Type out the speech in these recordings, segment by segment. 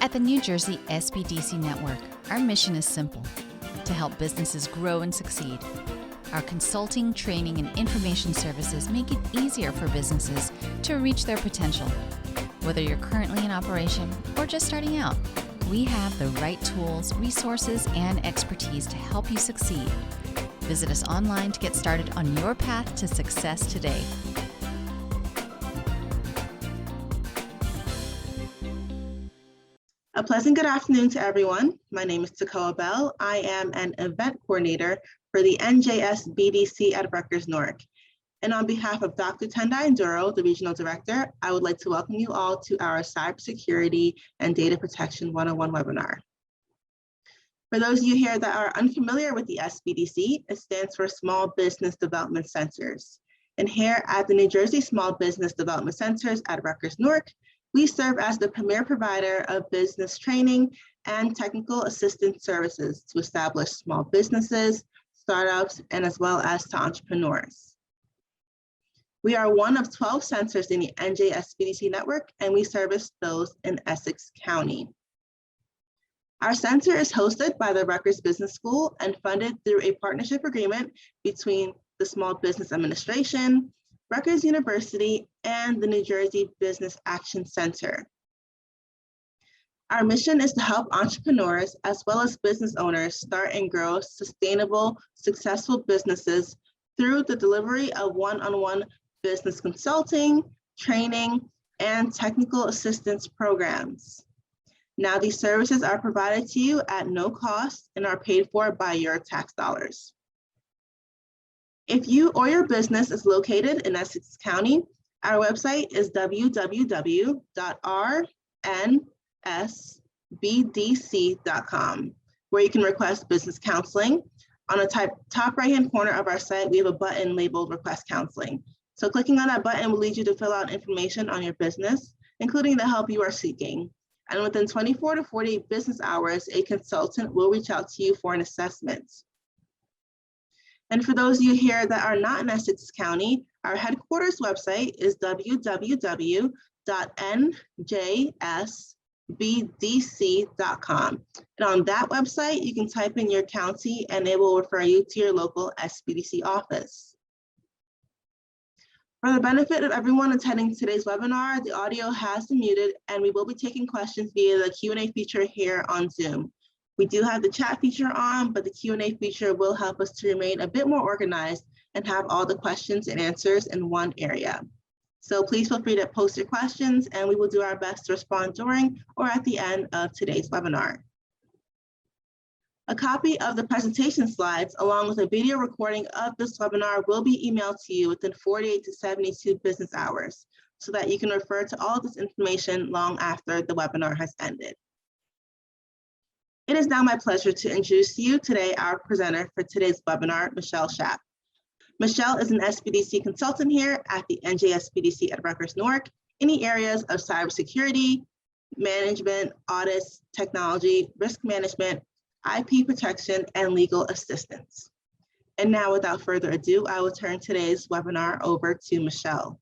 At the New Jersey SBDC Network, our mission is simple: to help businesses grow and succeed. Our consulting, training, and information services make it easier for businesses to reach their potential. Whether you're currently in operation or just starting out, we have the right tools, resources, and expertise to help you succeed. Visit us online to get started on your path to success today. A pleasant good afternoon to everyone. My name is Takoa Bell. I am an event coordinator for the NJS BDC at Rutgers-Newark. And on behalf of Dr. Tendai Nduro, the Regional Director, I would like to welcome you all to our Cybersecurity and Data Protection 101 webinar. For those of you here that are unfamiliar with the SBDC, it stands for Small Business Development Centers. And here at the New Jersey Small Business Development Centers at Rutgers-Newark, we serve as the premier provider of business training and technical assistance services to establish small businesses, startups, and as well as to entrepreneurs. We are one of 12 centers in the NJSBDC network, and we service those in Essex County. Our center is hosted by the Rutgers Business School and funded through a partnership agreement between the Small Business Administration, Rutgers University, and the New Jersey Business Action Center. Our mission is to help entrepreneurs as well as business owners start and grow sustainable, successful businesses through the delivery of one-on-one business consulting, training, and technical assistance programs. Now, these services are provided to you at no cost and are paid for by your tax dollars. If you or your business is located in Essex County, our website is www.rnsbdc.com, where you can request business counseling. On the top right-hand corner of our site, we have a button labeled Request Counseling. So clicking on that button will lead you to fill out information on your business, including the help you are seeking. And within 24 to 48 business hours, a consultant will reach out to you for an assessment. And for those of you here that are not in Essex County, our headquarters website is www.njsbdc.com. And on that website, you can type in your county and it will refer you to your local SBDC office. For the benefit of everyone attending today's webinar, the audio has been muted and we will be taking questions via the Q&A feature here on Zoom. We do have the chat feature on, but the Q&A feature will help us to remain a bit more organized and have all the questions and answers in one area. So please feel free to post your questions and we will do our best to respond during or at the end of today's webinar. A copy of the presentation slides along with a video recording of this webinar will be emailed to you within 48 to 72 business hours so that you can refer to all of this information long after the webinar has ended. It is now my pleasure to introduce to you today our presenter for today's webinar, Michelle Schaap. Michelle is an SBDC consultant here at the NJSBDC at Rutgers-Newark in the areas of cybersecurity, management, audits, technology, risk management, IP protection, and legal assistance. And now, without further ado, I will turn today's webinar over to Michelle.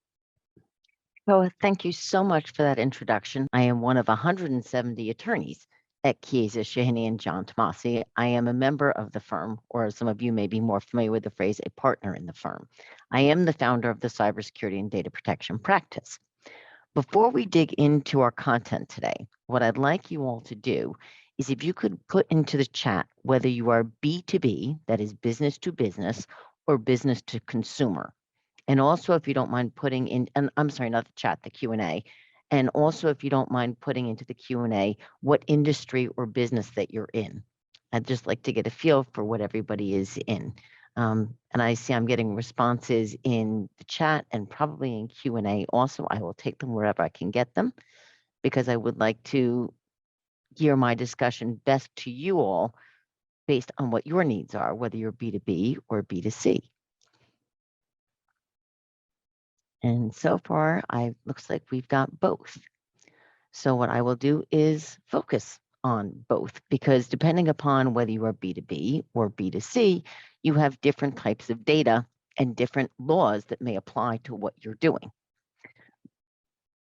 Oh, thank you so much for that introduction. I am one of 170 attorneys at Chiesa, Shahiney, and John Tomasi. I am a member of the firm, or some of you may be more familiar with the phrase, a partner in the firm. I am the founder of the Cybersecurity and Data Protection practice. Before we dig into our content today, what I'd like you all to do is if you could put into the chat whether you are B2B, that is business to business, or business to consumer. And also if you don't mind putting in, and I'm sorry, not the chat, the Q&A, and also if you don't mind putting into the Q&A what industry or business that you're in. I'd just like to get a feel for what everybody is in. And I see I'm getting responses in the chat and probably in Q&A also. I will take them wherever I can get them because I would like to gear my discussion best to you all based on what your needs are, whether you're B2B or B2C. And so far, looks like we've got both. So what I will do is focus on both because depending upon whether you are B2B or B2C, you have different types of data and different laws that may apply to what you're doing.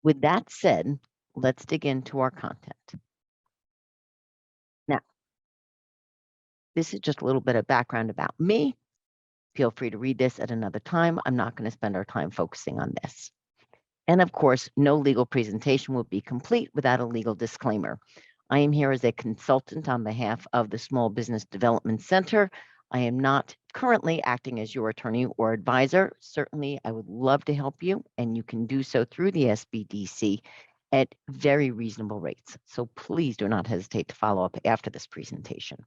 With that said, let's dig into our content. This is just a little bit of background about me. Feel free to read this at another time. I'm not going to spend our time focusing on this. And of course, no legal presentation will be complete without a legal disclaimer. I am here as a consultant on behalf of the Small Business Development Center. I am not currently acting as your attorney or advisor. Certainly, I would love to help you, and you can do so through the SBDC at very reasonable rates. So please do not hesitate to follow up after this presentation.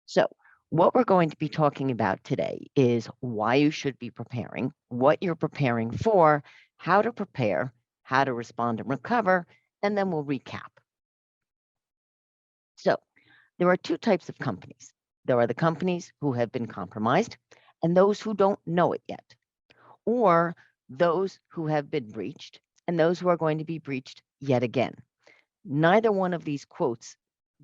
So what we're going to be talking about today is why you should be preparing, what you're preparing for, how to prepare, how to respond and recover, and then we'll recap. So there are two types of companies. There are the companies who have been compromised and those who don't know it yet, or those who have been breached and those who are going to be breached yet again. Neither one of these quotes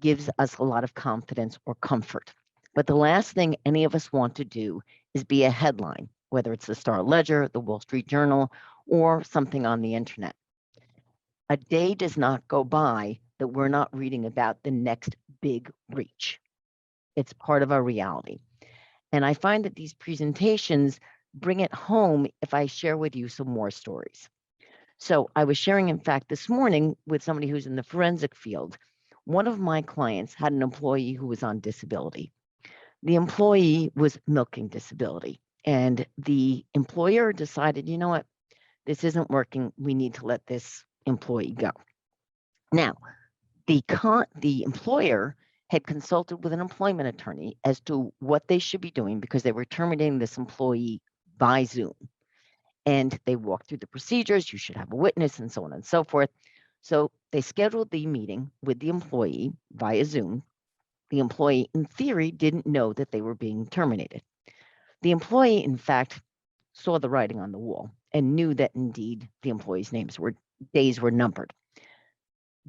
gives us a lot of confidence or comfort. But the last thing any of us want to do is be a headline, whether it's the Star Ledger, the Wall Street Journal, or something on the internet. A day does not go by that we're not reading about the next big breach. It's part of our reality. And I find that these presentations bring it home if I share with you some more stories. So I was sharing, in fact, this morning with somebody who's in the forensic field. One of my clients had an employee who was on disability. The employee was milking disability, and the employer decided, you know what, this isn't working. We need to let this employee go. Now, the employer had consulted with an employment attorney as to what they should be doing because they were terminating this employee by Zoom. And they walked through the procedures. You should have a witness and so on and so forth. So they scheduled the meeting with the employee via Zoom. The employee, in theory, didn't know that they were being terminated. The employee, in fact, saw the writing on the wall and knew that indeed the employee's days were numbered.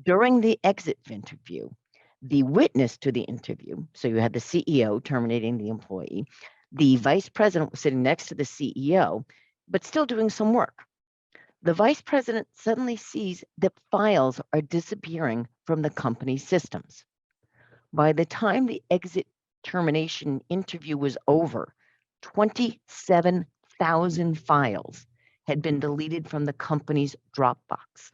During the exit interview, the witness to the interview, so you had the CEO terminating the employee, the vice president was sitting next to the CEO, but still doing some work. The vice president suddenly sees that files are disappearing from the company's systems. By the time the exit termination interview was over, 27,000 files had been deleted from the company's Dropbox.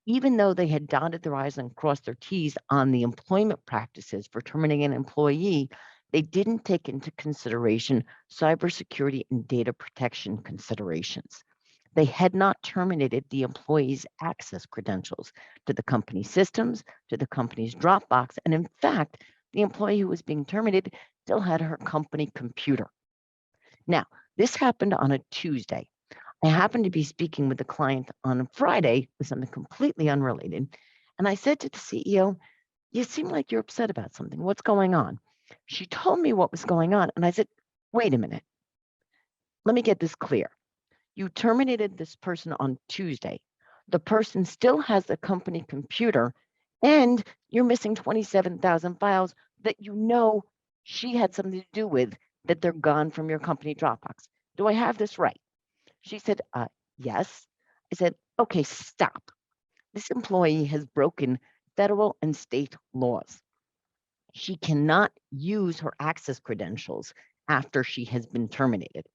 Even though they had dotted their I's and crossed their T's on the employment practices for terminating an employee, they didn't take into consideration cybersecurity and data protection considerations. They had not terminated the employee's access credentials to the company's systems, to the company's Dropbox, and in fact, the employee who was being terminated still had her company computer. Now, this happened on a Tuesday. I happened to be speaking with the client on a Friday with something completely unrelated, and I said to the CEO, "You seem like you're upset about something. What's going on?" She told me what was going on, and I said, "Wait a minute. Let me get this clear. You terminated this person on Tuesday. The person still has the company computer, and you're missing 27,000 files that you know she had something to do with, that they're gone from your company Dropbox. Do I have this right?" She said, yes. I said, okay, stop. This employee has broken federal and state laws. She cannot use her access credentials after she has been terminated.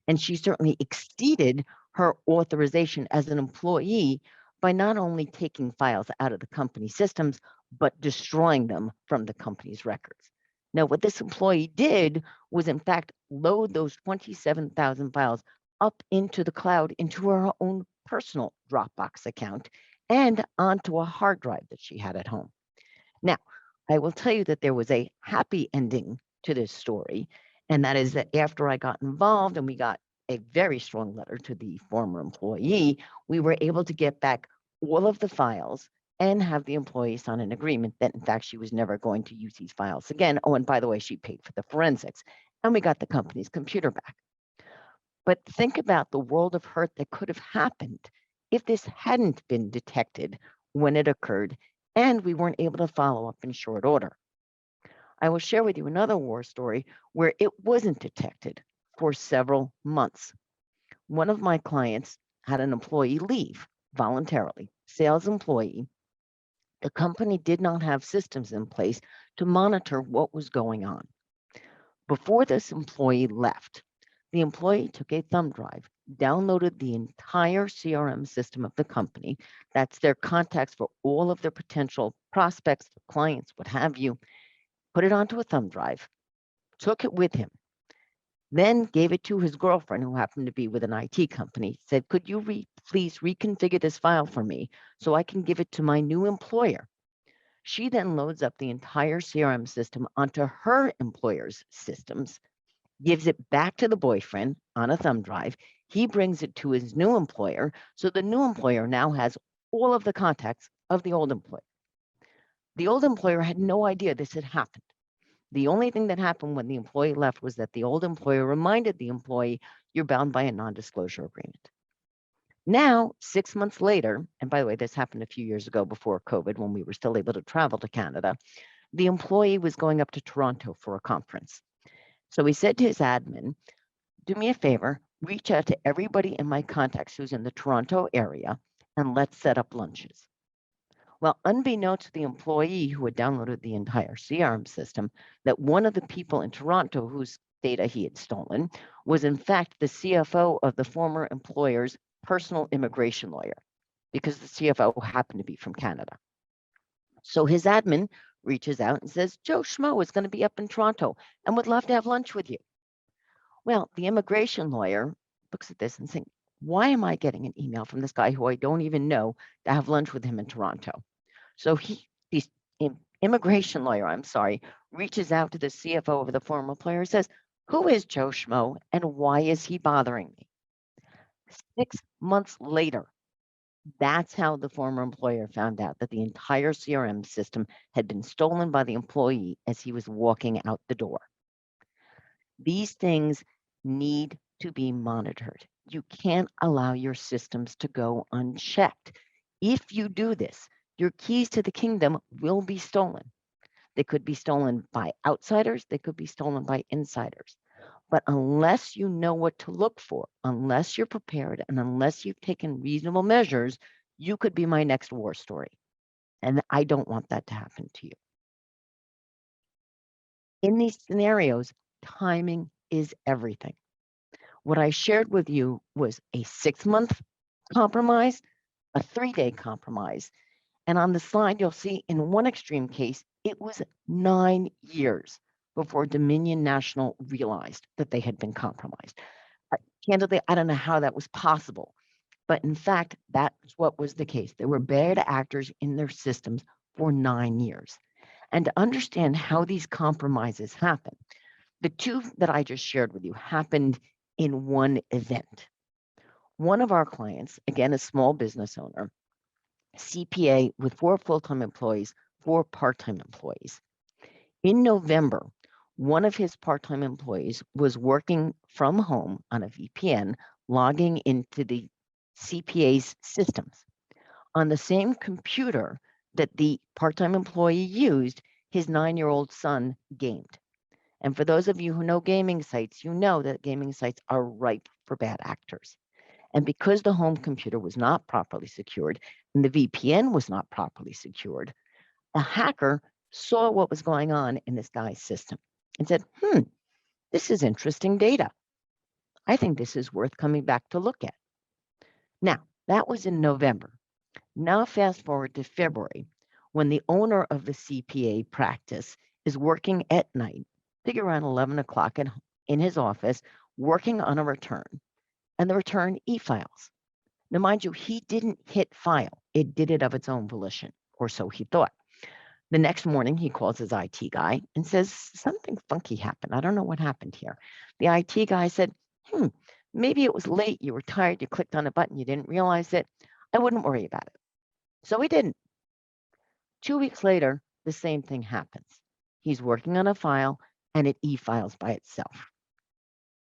And she certainly exceeded her authorization as an employee by not only taking files out of the company systems, but destroying them from the company's records. Now, what this employee did was, in fact, load those 27,000 files up into the cloud, into her own personal Dropbox account, and onto a hard drive that she had at home. Now, I will tell you that there was a happy ending to this story, and that is that after I got involved and we got a very strong letter to the former employee, we were able to get back all of the files and have the employee sign an agreement that, in fact, she was never going to use these files again. Oh, and by the way, she paid for the forensics, and we got the company's computer back. But think about the world of hurt that could have happened if this hadn't been detected when it occurred and we weren't able to follow up in short order. I will share with you another war story where it wasn't detected for several months. One of my clients had an employee leave voluntarily, sales employee, The company did not have systems in place to monitor what was going on. Before this employee left, the employee took a thumb drive, downloaded the entire CRM system of the company. That's their contacts for all of their potential prospects, clients, what have you, put it onto a thumb drive, took it with him, then gave it to his girlfriend, who happened to be with an IT company, said, could you please reconfigure this file for me so I can give it to my new employer? She then loads up the entire CRM system onto her employer's systems, gives it back to the boyfriend on a thumb drive. He brings it to his new employer. So the new employer now has all of the contacts of the old employer. The old employer had no idea this had happened. The only thing that happened when the employee left was that the old employer reminded the employee, you're bound by a non-disclosure agreement. Now, 6 months later, and by the way, this happened a few years ago before COVID when we were still able to travel to Canada, the employee was going up to Toronto for a conference. So he said to his admin, do me a favor, reach out to everybody in my contacts who's in the Toronto area and let's set up lunches. Well, unbeknownst to the employee who had downloaded the entire CRM system, that one of the people in Toronto whose data he had stolen was in fact the CFO of the former employer's personal immigration lawyer, because the CFO happened to be from Canada. So his admin reaches out and says, Joe Schmo is going to be up in Toronto and would love to have lunch with you. Well, the immigration lawyer looks at this and thinks, why am I getting an email from this guy who I don't even know to have lunch with him in Toronto? So the immigration lawyer, reaches out to the CFO of the former employer and says, who is Joe Schmo and why is he bothering me? 6 months later, that's how the former employer found out that the entire CRM system had been stolen by the employee as he was walking out the door. These things need to be monitored. You can't allow your systems to go unchecked. If you do this, your keys to the kingdom will be stolen. They could be stolen by outsiders, they could be stolen by insiders. But unless you know what to look for, unless you're prepared, and unless you've taken reasonable measures, you could be my next war story. And I don't want that to happen to you. In these scenarios, timing is everything. What I shared with you was a 6-month compromise, a 3-day compromise. And on the slide, you'll see in one extreme case, it was 9 years before Dominion National realized that they had been compromised. Candidly, I don't know how that was possible, but in fact, that's what was the case. There were bad actors in their systems for 9 years. And to understand how these compromises happen, the two that I just shared with you happened in one event. One of our clients, again, a small business owner, CPA with 4 full-time employees, 4 part-time employees. In November, one of his part-time employees was working from home on a VPN, logging into the CPA's systems. On the same computer that the part-time employee used, his 9-year-old son gamed. And for those of you who know gaming sites, you know that gaming sites are ripe for bad actors. And because the home computer was not properly secured and the VPN was not properly secured, a hacker saw what was going on in this guy's system and said, this is interesting data. I think this is worth coming back to look at. Now, that was in November. Now fast forward to February, when the owner of the CPA practice is working at night, I think around 11 o'clock in his office, working on a return, and the return e-files. Now, mind you, he didn't hit file. It did it of its own volition, or so he thought. The next morning, he calls his IT guy and says, something funky happened. I don't know what happened here. The IT guy said, maybe it was late. You were tired. You clicked on a button. You didn't realize it. I wouldn't worry about it. So he didn't. 2 weeks later, the same thing happens. He's working on a file and it e-files by itself.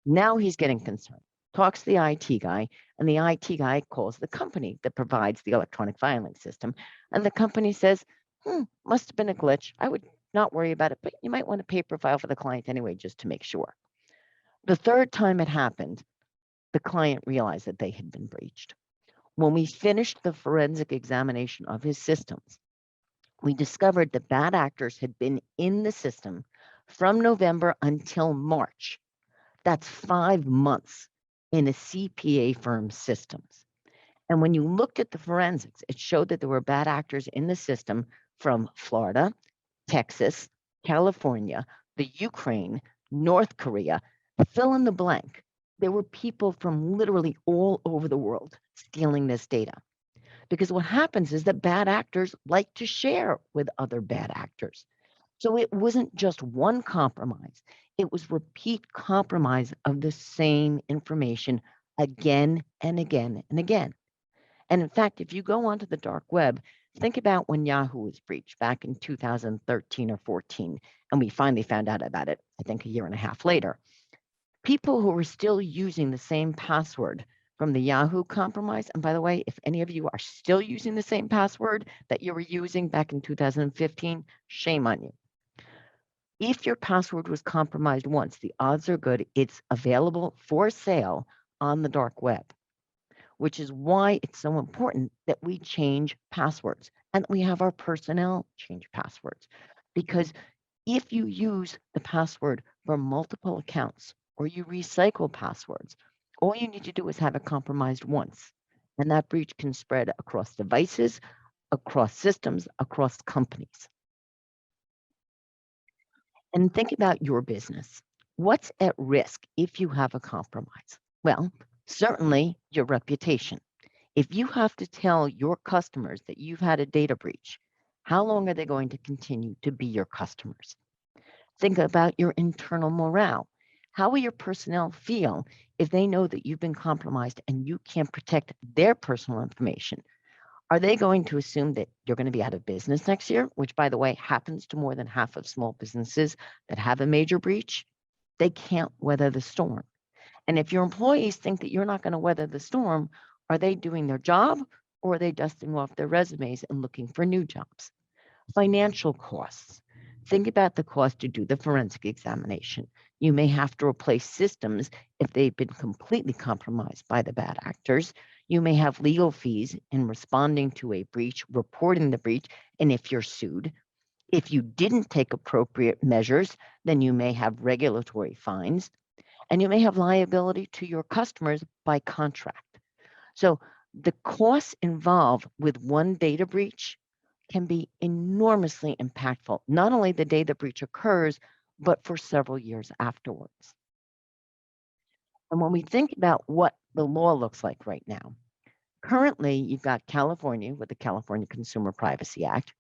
Now he's getting concerned. Talks to the IT guy, and the IT guy calls the company that provides the electronic filing system. And the company says, must have been a glitch. I would not worry about it, but you might want a paper file for the client anyway, just to make sure. The third time it happened, the client realized that they had been breached. When we finished the forensic examination of his systems, we discovered that bad actors had been in the system from November until March. That's 5 months in a CPA firm's systems. And when you looked at the forensics, it showed that there were bad actors in the system from Florida, Texas, California, the Ukraine, North Korea, fill in the blank. There were people from literally all over the world stealing this data. Because what happens is that bad actors like to share with other bad actors. So it wasn't just one compromise, it was repeat compromise of the same information again and again and again. And in fact, if you go onto the dark web, think about when Yahoo was breached back in 2013 or 14, and we finally found out about it, I think a year and a half later. People who were still using the same password from the Yahoo compromise, and by the way, if any of you are still using the same password that you were using back in 2015, shame on you. If your password was compromised once, the odds are good it's available for sale on the dark web, which is why it's so important that we change passwords and we have our personnel change passwords. Because if you use the password for multiple accounts or you recycle passwords, all you need to do is have it compromised once. And that breach can spread across devices, across systems, across companies. And think about your business. What's at risk if you have a compromise? Well, certainly your reputation. If you have to tell your customers that you've had a data breach, how long are they going to continue to be your customers? Think about your internal morale. How will your personnel feel if they know that you've been compromised and you can't protect their personal information? Are they going to assume that you're going to be out of business next year, which, by the way, happens to more than half of small businesses that have a major breach? They can't weather the storm. And if your employees think that you're not going to weather the storm, are they doing their job or are they dusting off their resumes and looking for new jobs? Financial costs. Think about the cost to do the forensic examination. You may have to replace systems if they've been completely compromised by the bad actors. You may have legal fees in responding to a breach, reporting the breach, and if you're sued. If you didn't take appropriate measures, then you may have regulatory fines, and you may have liability to your customers by contract. So the costs involved with one data breach can be enormously impactful, not only the day the breach occurs, but for several years afterwards. And when we think about what the law looks like right now, currently you've got California with the California Consumer Privacy Act.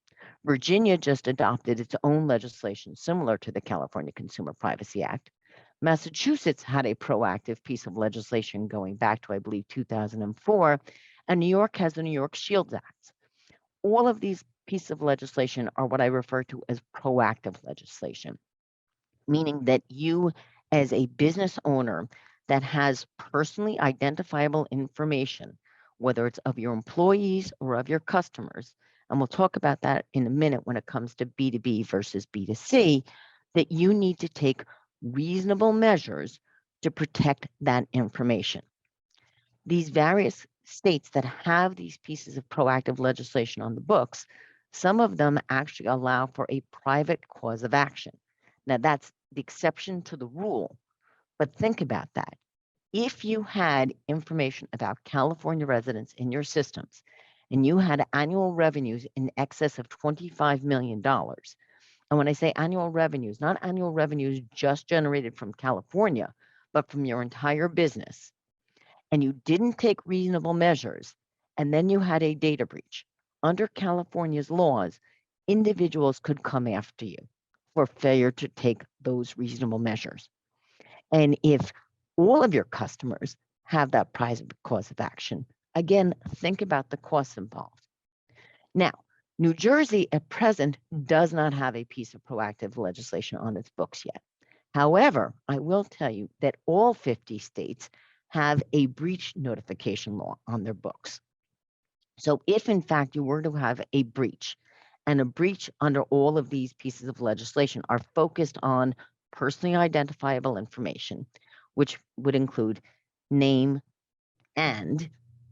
Virginia just adopted its own legislation similar to the California Consumer Privacy Act. Massachusetts had a proactive piece of legislation going back to, I believe, 2004, and New York has the New York Shields Act. All of these pieces of legislation are what I refer to as proactive legislation, meaning that you, as a business owner that has personally identifiable information, whether it's of your employees or of your customers, and we'll talk about that in a minute when it comes to B2B versus B2C, that you need to take reasonable measures to protect that information. These various states that have these pieces of proactive legislation on the books, some of them actually allow for a private cause of action. Now, that's the exception to the rule, but think about that. If you had information about California residents in your systems and you had annual revenues in excess of $25 million, and when I say annual revenues, not annual revenues just generated from California, but from your entire business, and you didn't take reasonable measures, and then you had a data breach, under California's laws, individuals could come after you for failure to take those reasonable measures. And if all of your customers have that private cause of action, again, think about the costs involved. Now, New Jersey at present does not have a piece of proactive legislation on its books yet. However, I will tell you that all 50 states have a breach notification law on their books. So if in fact you were to have a breach, and a breach under all of these pieces of legislation are focused on personally identifiable information, which would include name and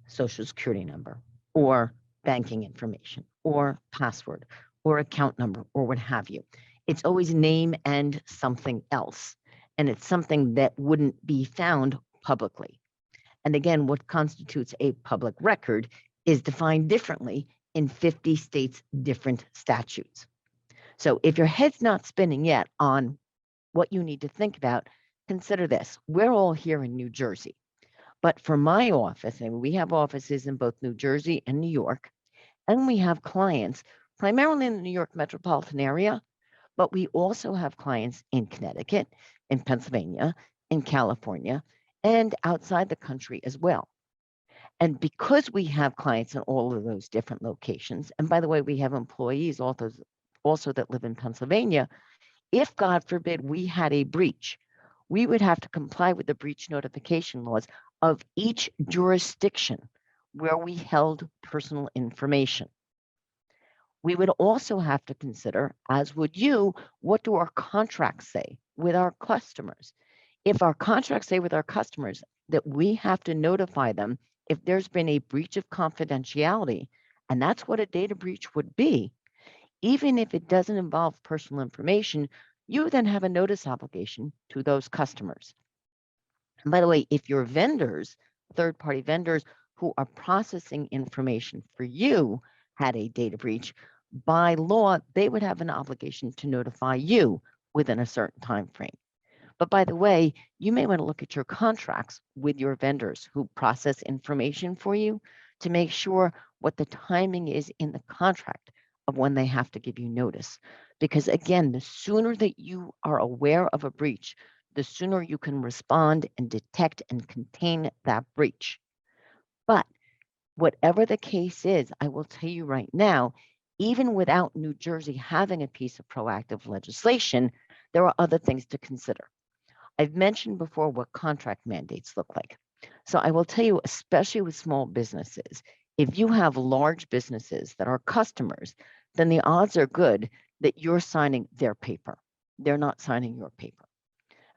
social security number, or banking information, or password, or account number or what have you. It's always name and something else. And it's something that wouldn't be found publicly. And again, what constitutes a public record is defined differently in 50 states' different statutes. So if your head's not spinning yet on what you need to think about, consider this. We're all here in New Jersey. But for my office, and we have offices in both New Jersey and New York, and we have clients primarily in the New York metropolitan area, but we also have clients in Connecticut, in Pennsylvania, in California, and outside the country as well. And because we have clients in all of those different locations, and by the way, we have employees also that live in Pennsylvania, if God forbid we had a breach, we would have to comply with the breach notification laws of each jurisdiction where we held personal information. We would also have to consider, as would you, what do our contracts say with our customers? If our contracts say with our customers that we have to notify them if there's been a breach of confidentiality, and that's what a data breach would be, even if it doesn't involve personal information, you then have a notice obligation to those customers. And by the way, if your vendors, third-party vendors who are processing information for you had a data breach, by law, they would have an obligation to notify you within a certain time frame. But by the way, you may want to look at your contracts with your vendors who process information for you to make sure what the timing is in the contract of when they have to give you notice. Because again, the sooner that you are aware of a breach, the sooner you can respond and detect and contain that breach. But whatever the case is, I will tell you right now, even without New Jersey having a piece of proactive legislation, there are other things to consider. I've mentioned before what contract mandates look like. So I will tell you, especially with small businesses, if you have large businesses that are customers, then the odds are good that you're signing their paper. They're not signing your paper.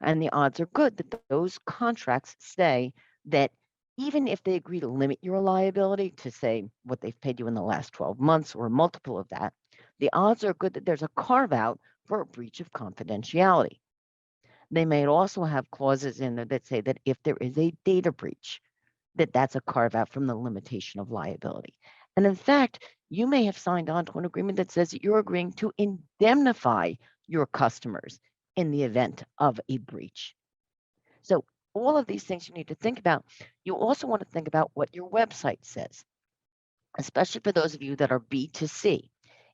And the odds are good that those contracts say that even if they agree to limit your liability to say what they've paid you in the last 12 months or a multiple of that, the odds are good that there's a carve out for a breach of confidentiality. They may also have clauses in there that say that if there is a data breach, that's a carve out from the limitation of liability. And in fact, you may have signed on to an agreement that says that you're agreeing to indemnify your customers in the event of a breach. So all of these things you need to think about. You also want to think about what your website says, especially for those of you that are B2C.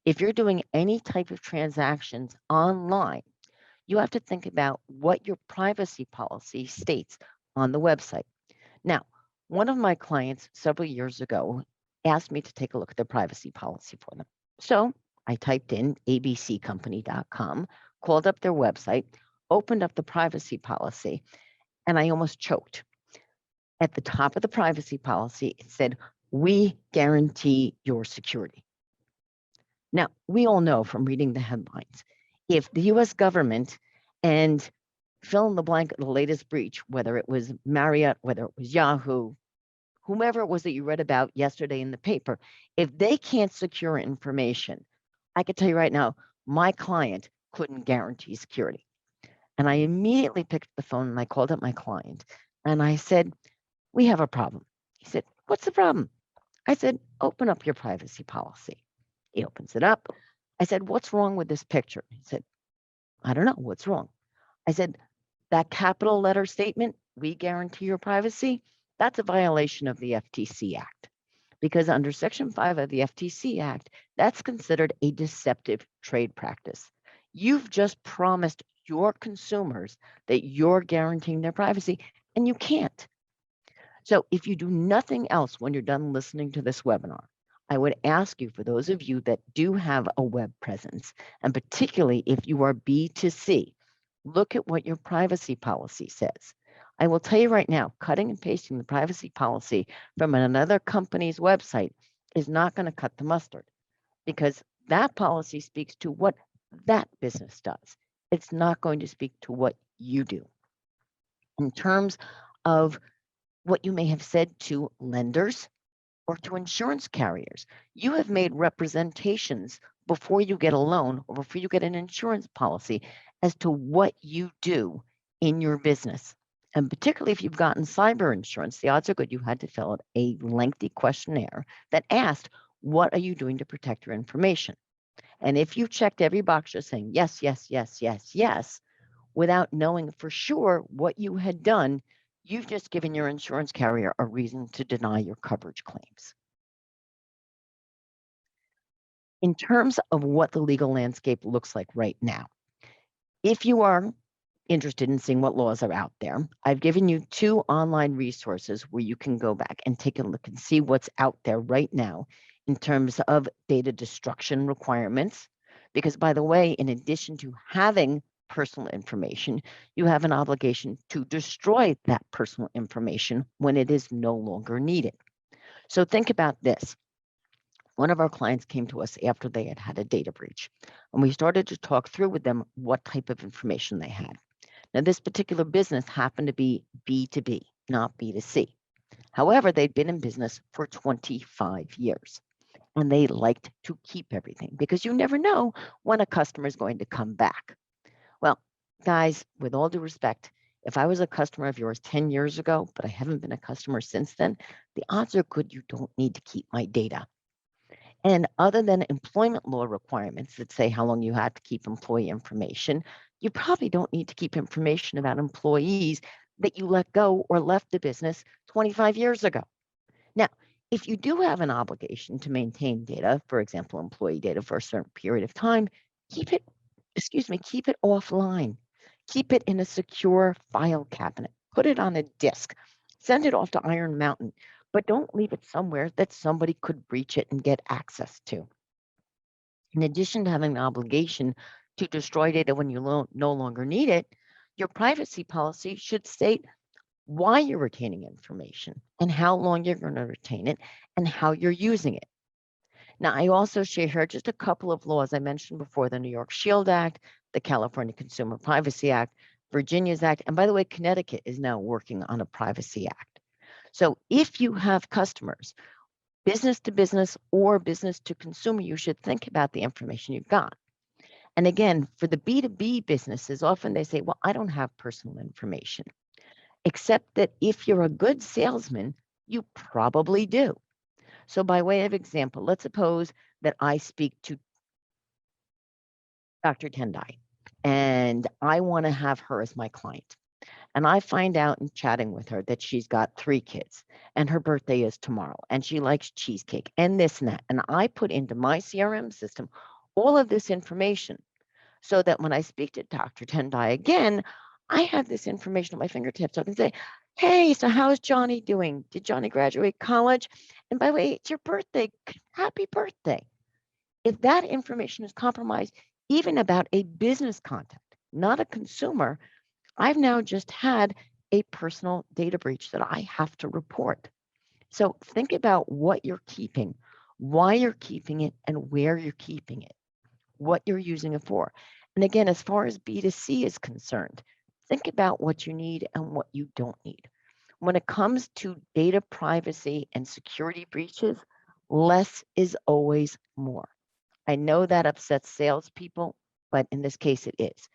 If you're doing any type of transactions online, you have to think about what your privacy policy states on the website. Now, one of my clients several years ago asked me to take a look at their privacy policy for them. So I typed in abccompany.com, called up their website, opened up the privacy policy, and I almost choked. At the top of the privacy policy, it said, "We guarantee your security." Now, we all know from reading the headlines, if the US government and fill in the blank of the latest breach, whether it was Marriott, whether it was Yahoo, whomever it was that you read about yesterday in the paper, if they can't secure information, I can tell you right now, my client couldn't guarantee security. And I immediately picked up the phone and I called up my client and I said, "We have a problem." He said, "What's the problem?" I said, "Open up your privacy policy." He opens it up. I said, "What's wrong with this picture?" He said, "I don't know. What's wrong?" I said, "That capital letter statement, 'We guarantee your privacy,' that's a violation of the FTC Act. Because under Section 5 of the FTC Act, that's considered a deceptive trade practice. You've just promised your consumers that you're guaranteeing their privacy, and you can't." So if you do nothing else when you're done listening to this webinar, I would ask you, for those of you that do have a web presence, and particularly if you are B2C, look at what your privacy policy says. I will tell you right now, cutting and pasting the privacy policy from another company's website is not going to cut the mustard, because that policy speaks to what that business does. It's not going to speak to what you do. In terms of what you may have said to lenders or to insurance carriers, you have made representations before you get a loan or before you get an insurance policy as to what you do in your business. And particularly if you've gotten cyber insurance, the odds are good you had to fill out a lengthy questionnaire that asked, what are you doing to protect your information? And if you checked every box just saying yes, yes, yes, yes, yes, without knowing for sure what you had done, you've just given your insurance carrier a reason to deny your coverage claims. In terms of what the legal landscape looks like right now, if you are interested in seeing what laws are out there, I've given you 2 online resources where you can go back and take a look and see what's out there right now in terms of data destruction requirements. Because by the way, in addition to having personal information, you have an obligation to destroy that personal information when it is no longer needed. So think about this. One of our clients came to us after they had had a data breach, and we started to talk through with them what type of information they had. Now, this particular business happened to be B2B, not B2C. However, they'd been in business for 25 years, and they liked to keep everything because you never know when a customer is going to come back. Well, guys, with all due respect, if I was a customer of yours 10 years ago, but I haven't been a customer since then, the odds are good you don't need to keep my data. And other than employment law requirements that say how long you have to keep employee information, you probably don't need to keep information about employees that you let go or left the business 25 years ago. Now, if you do have an obligation to maintain data, for example, employee data for a certain period of time, keep it, keep it offline. Keep it in a secure file cabinet. Put it on a disk. Send it off to Iron Mountain, but don't leave it somewhere that somebody could breach it and get access to. In addition to having an obligation to destroy data when you no longer need it, your privacy policy should state why you're retaining information and how long you're going to retain it and how you're using it. Now, I also share here just a couple of laws I mentioned before: the New York Shield Act, the California Consumer Privacy Act, Virginia's Act, and by the way, Connecticut is now working on a Privacy Act. So if you have customers, business to business or business to consumer, you should think about the information you've got. And again, for the B2B businesses, often they say, well, I don't have personal information, except that if you're a good salesman, you probably do. So by way of example, let's suppose that I speak to Dr. Tendai and I want to have her as my client. And I find out in chatting with her that she's got 3 kids and her birthday is tomorrow and she likes cheesecake and this and that. And I put into my CRM system all of this information so that when I speak to Dr. Tendai again, I have this information at my fingertips. So I can say, hey, so how's Johnny doing? Did Johnny graduate college? And by the way, it's your birthday. Happy birthday. If that information is compromised, even about a business contact, not a consumer, I've now just had a personal data breach that I have to report. So think about what you're keeping, why you're keeping it, and where you're keeping it, what you're using it for. And again, as far as B2C is concerned, think about what you need and what you don't need. When it comes to data privacy and security breaches, less is always more. I know that upsets salespeople, but in this case it is.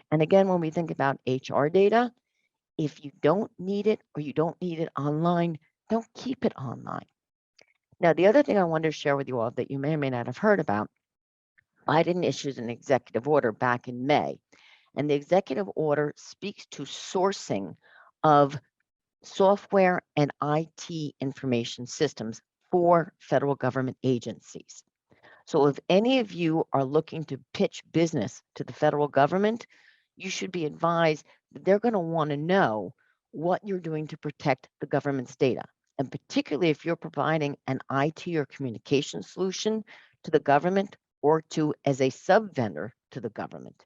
And again, when we think about HR data, if you don't need it or you don't need it online, don't keep it online. Now, the other thing I wanted to share with you all that you may or may not have heard about, Biden issued an executive order back in May, and the executive order speaks to sourcing of software and IT information systems for federal government agencies. So if any of you are looking to pitch business to the federal government, you should be advised that they're going to want to know what you're doing to protect the government's data. And particularly if you're providing an IT or communication solution to the government or to as a sub vendor to the government,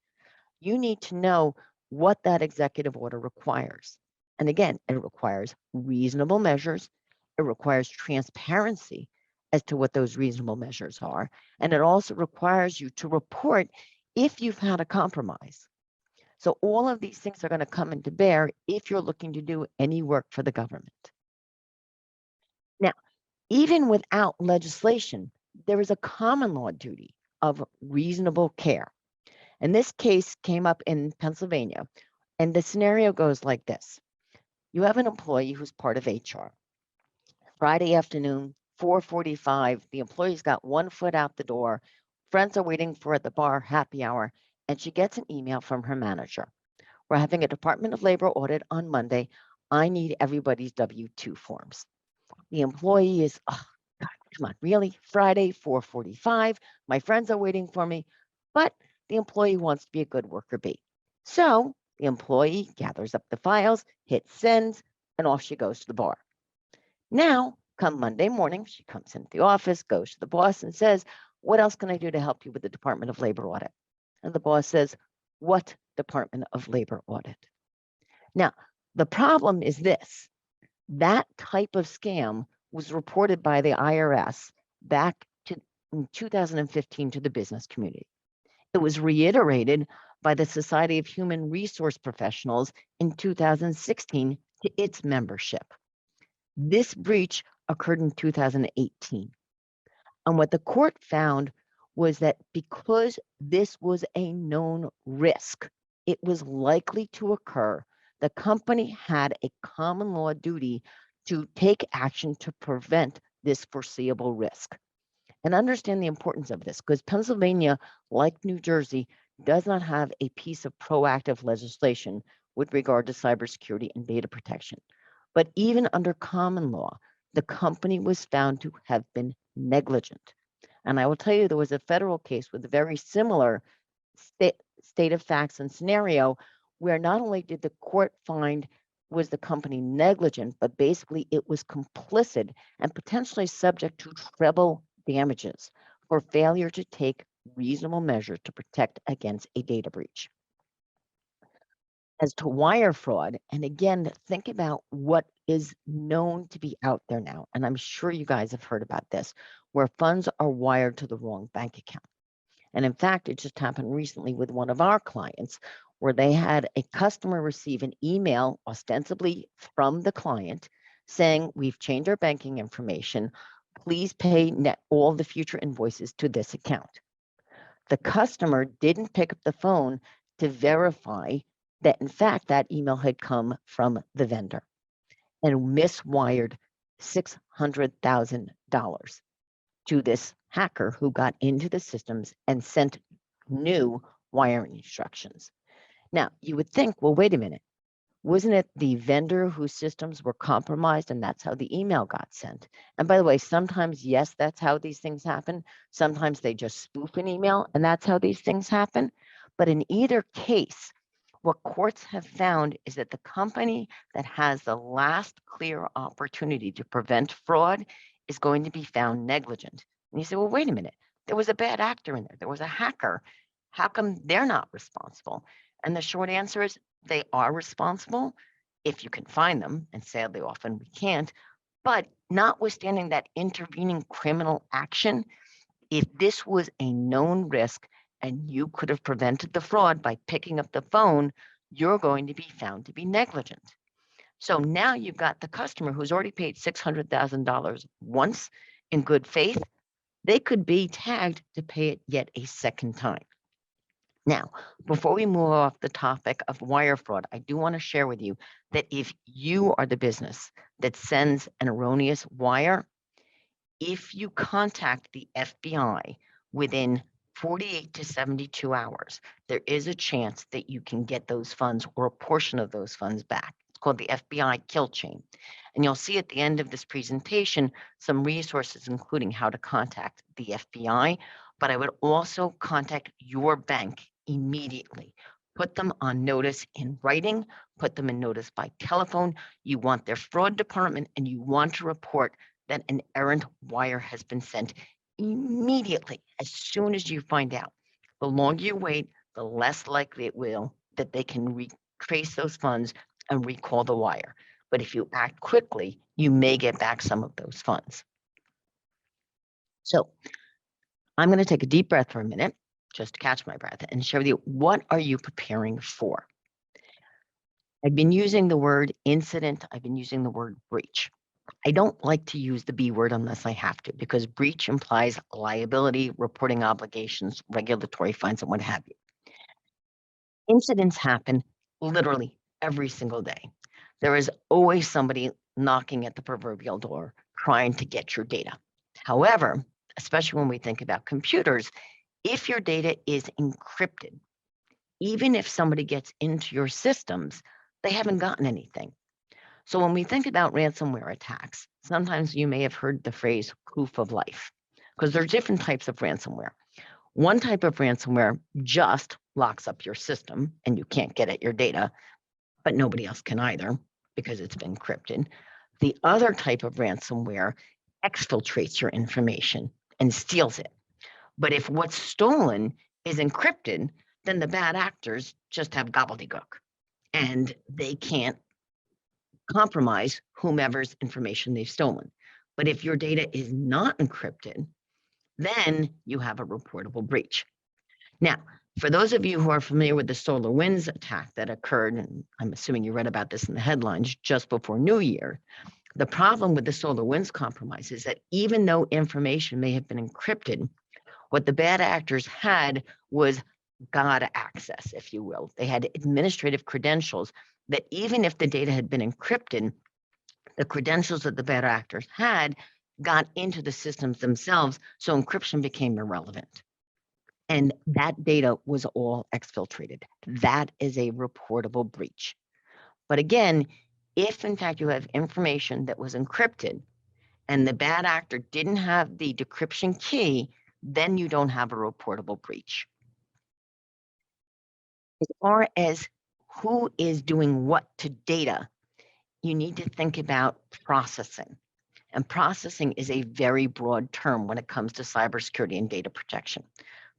you need to know what that executive order requires. And again, it requires reasonable measures. It requires transparency as to what those reasonable measures are. And it also requires you to report if you've had a compromise. So all of these things are going to come into bear if you're looking to do any work for the government. Now, even without legislation, there is a common law duty of reasonable care. And this case came up in Pennsylvania. And the scenario goes like this. You have an employee who's part of HR. Friday afternoon, 4:45, the employee's got one foot out the door. Friends are waiting for her at the bar, happy hour, and she gets an email from her manager. We're having a Department of Labor audit on Monday. I need everybody's W-2 forms. The employee is, oh, God, come on, really? Friday, 4:45, my friends are waiting for me, but the employee wants to be a good worker bee. So the employee gathers up the files, hits send, and off she goes to the bar. Now, come Monday morning, she comes into the office, goes to the boss and says, what else can I do to help you with the Department of Labor audit? And the boss says, what Department of Labor audit? Now, the problem is this. That type of scam was reported by the IRS back in 2015 to the business community. It was reiterated by the Society of Human Resource Professionals in 2016 to its membership. This breach occurred in 2018. And what the court found was that because this was a known risk, it was likely to occur. The company had a common law duty to take action to prevent this foreseeable risk. And understand the importance of this, because Pennsylvania, like New Jersey, does not have a piece of proactive legislation with regard to cybersecurity and data protection. But even under common law, the company was found to have been negligent. And I will tell you, there was a federal case with a very similar state of facts and scenario where not only did the court find was the company negligent, but basically it was complicit and potentially subject to treble damages for failure to take reasonable measures to protect against a data breach. As to wire fraud, and again, think about what is known to be out there now, and I'm sure you guys have heard about this, where funds are wired to the wrong bank account. And in fact, it just happened recently with one of our clients where they had a customer receive an email ostensibly from the client saying, we've changed our banking information. Please pay all the future invoices to this account. The customer didn't pick up the phone to verify that, in fact, that email had come from the vendor and miswired $600,000 to this hacker who got into the systems and sent new wiring instructions. Now, you would think, well, wait a minute. Wasn't it the vendor whose systems were compromised and that's how the email got sent? And by the way, sometimes, yes, that's how these things happen. Sometimes they just spoof an email and that's how these things happen. But in either case, what courts have found is that the company that has the last clear opportunity to prevent fraud is going to be found negligent. And you say, well, wait a minute, there was a bad actor in there. There was a hacker. How come they're not responsible? And the short answer is they are responsible if you can find them. And sadly, often we can't. But notwithstanding that intervening criminal action, if this was a known risk and you could have prevented the fraud by picking up the phone, you're going to be found to be negligent. So now you've got the customer who's already paid $600,000 once in good faith. They could be tagged to pay it yet a second time. Now, before we move off the topic of wire fraud, I do want to share with you that if you are the business that sends an erroneous wire, if you contact the FBI within 48 to 72 hours, there is a chance that you can get those funds or a portion of those funds back. It's called the FBI kill chain. And you'll see at the end of this presentation some resources, including how to contact the FBI, but I would also contact your bank immediately. Put them on notice in writing, put them in notice by telephone. You want their fraud department and you want to report that an errant wire has been sent immediately as soon as you find out. The longer you wait, the less likely it will that they can retrace those funds and recall the wire. But if you act quickly, you may get back some of those funds. So I'm going to take a deep breath for a minute, just to catch my breath, and share with you, what are you preparing for? I've been using the word incident. I've been using the word breach. I don't like to use the B word unless I have to, because breach implies liability, reporting obligations, regulatory fines, and what have you. Incidents happen literally every single day. There is always somebody knocking at the proverbial door trying to get your data. However, especially when we think about computers, if your data is encrypted, even if somebody gets into your systems, they haven't gotten anything. So when we think about ransomware attacks, sometimes you may have heard the phrase proof of life, because there are different types of ransomware. One type of ransomware just locks up your system and you can't get at your data, but nobody else can either because it's been encrypted. The other type of ransomware exfiltrates your information and steals it. But if what's stolen is encrypted, then the bad actors just have gobbledygook and they can't compromise whomever's information they've stolen. But if your data is not encrypted, then you have a reportable breach. Now, for those of you who are familiar with the SolarWinds attack that occurred, and I'm assuming you read about this in the headlines just before New Year, the problem with the SolarWinds compromise is that even though information may have been encrypted, what the bad actors had was God access, if you will. They had administrative credentials that even if the data had been encrypted, the credentials that the bad actors had got into the systems themselves, so encryption became irrelevant. And that data was all exfiltrated. That is a reportable breach. But again, if in fact you have information that was encrypted and the bad actor didn't have the decryption key, then you don't have a reportable breach. As far as who is doing what to data, you need to think about processing. And processing is a very broad term when it comes to cybersecurity and data protection.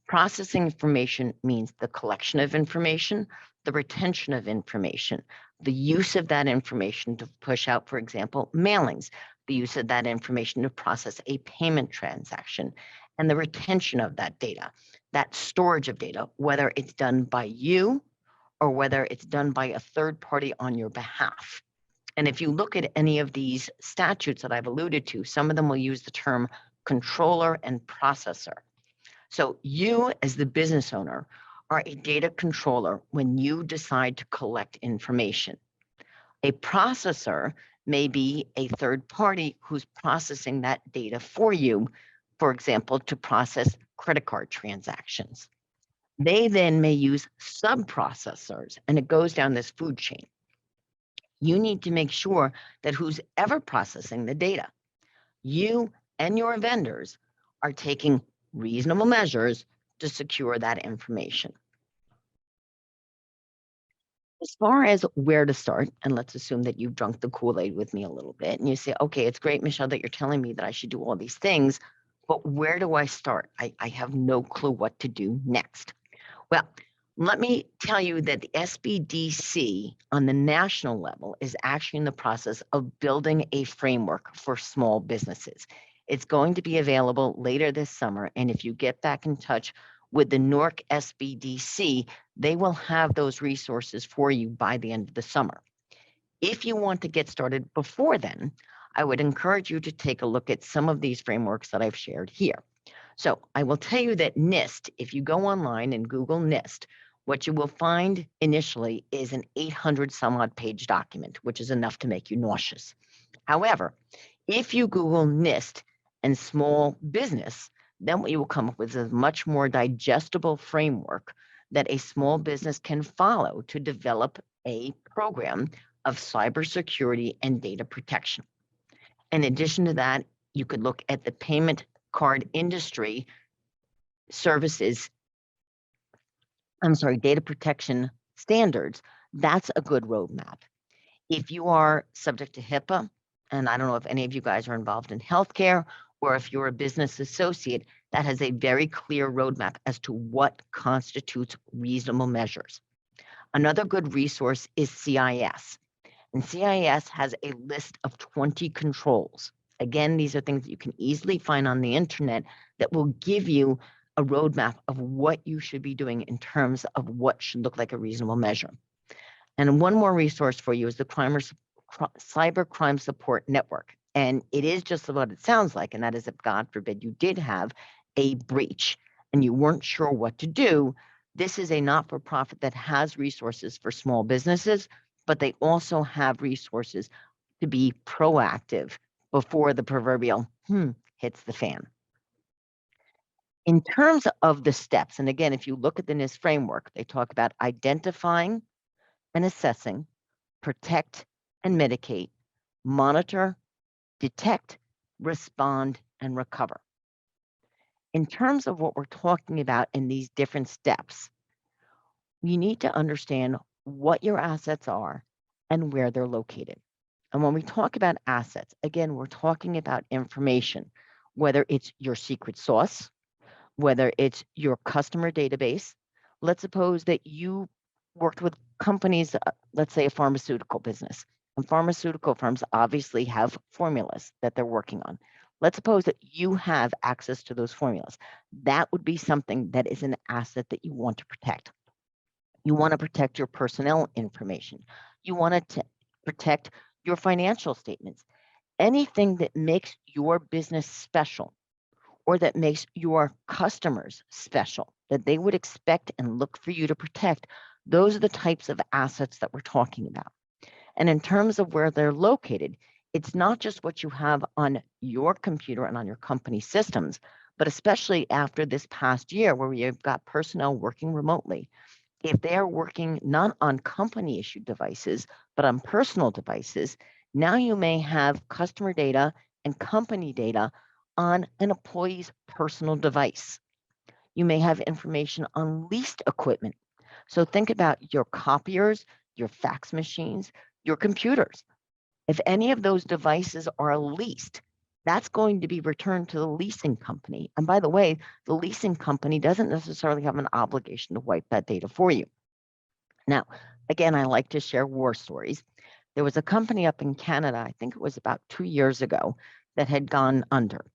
Processing information means the collection of information, the retention of information, the use of that information to push out, for example, mailings, the use of that information to process a payment transaction, and the retention of that data, that storage of data, whether it's done by you or whether it's done by a third party on your behalf. And if you look at any of these statutes that I've alluded to, some of them will use the term controller and processor. So you as the business owner are a data controller when you decide to collect information. A processor may be a third party who's processing that data for you, for example, to process credit card transactions. They then may use sub-processors, and it goes down this food chain. You need to make sure that who's ever processing the data, you and your vendors are taking reasonable measures to secure that information. As far as where to start, and let's assume that you've drunk the Kool-Aid with me a little bit, and you say, okay, it's great, Michelle, that you're telling me that I should do all these things, but where do I start? I have no clue what to do next. Well, let me tell you that the SBDC on the national level is actually in the process of building a framework for small businesses. It's going to be available later this summer, and if you get back in touch with the Newark SBDC, they will have those resources for you by the end of the summer. If you want to get started before then, I would encourage you to take a look at some of these frameworks that I've shared here. So I will tell you that NIST, if you go online and Google NIST, what you will find initially is an 800 some odd page document, which is enough to make you nauseous. However, if you Google NIST and small business, then what you will come up with is a much more digestible framework that a small business can follow to develop a program of cybersecurity and data protection. In addition to that, you could look at the payment card industry services, data protection standards. That's a good roadmap. If you are subject to HIPAA, and I don't know if any of you guys are involved in healthcare, or if you're a business associate, that has a very clear roadmap as to what constitutes reasonable measures. Another good resource is CIS. And CIS has a list of 20 controls. Again, these are things that you can easily find on the internet that will give you a roadmap of what you should be doing in terms of what should look like a reasonable measure. And one more resource for you is the Cyber Crime Support Network. And it is just what it sounds like. And that is if, God forbid, you did have a breach and you weren't sure what to do. This is a not-for-profit that has resources for small businesses, but they also have resources to be proactive before the proverbial hits the fan. In terms of the steps, and again, if you look at the NIST framework, they talk about identifying and assessing, protect and mitigate, monitor, detect, respond, and recover. In terms of what we're talking about in these different steps, you need to understand what your assets are and where they're located. And when we talk about assets, again, we're talking about information, whether it's your secret sauce, whether it's your customer database. Let's suppose that you worked with companies, let's say a pharmaceutical business, and pharmaceutical firms obviously have formulas that they're working on. Let's suppose that you have access to those formulas. That would be something that is an asset that you want to protect. You want to protect your personnel information. You want to protect your financial statements. Anything that makes your business special or that makes your customers special, that they would expect and look for you to protect, those are the types of assets that we're talking about. And in terms of where they're located, it's not just what you have on your computer and on your company systems, but especially after this past year where you've got personnel working remotely. If they are working not on company issued devices, but on personal devices, now you may have customer data and company data on an employee's personal device. You may have information on leased equipment. So think about your copiers, your fax machines, your computers. If any of those devices are leased, that's going to be returned to the leasing company. And by the way, the leasing company doesn't necessarily have an obligation to wipe that data for you. Now, again, I like to share war stories. There was a company up in Canada, I think it was about 2 years ago, that had gone under.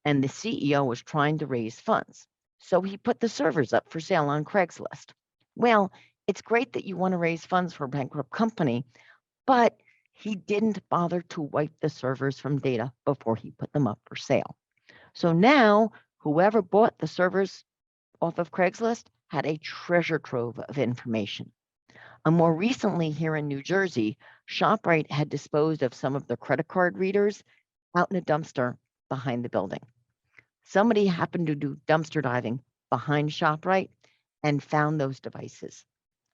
And the CEO was trying to raise funds. So he put the servers up for sale on Craigslist. Well, it's great that you want to raise funds for a bankrupt company, but he didn't bother to wipe the servers from data before he put them up for sale. So now whoever bought the servers off of Craigslist had a treasure trove of information. And more recently here in New Jersey, ShopRite had disposed of some of their credit card readers out in a dumpster behind the building. Somebody happened to do dumpster diving behind ShopRite and found those devices.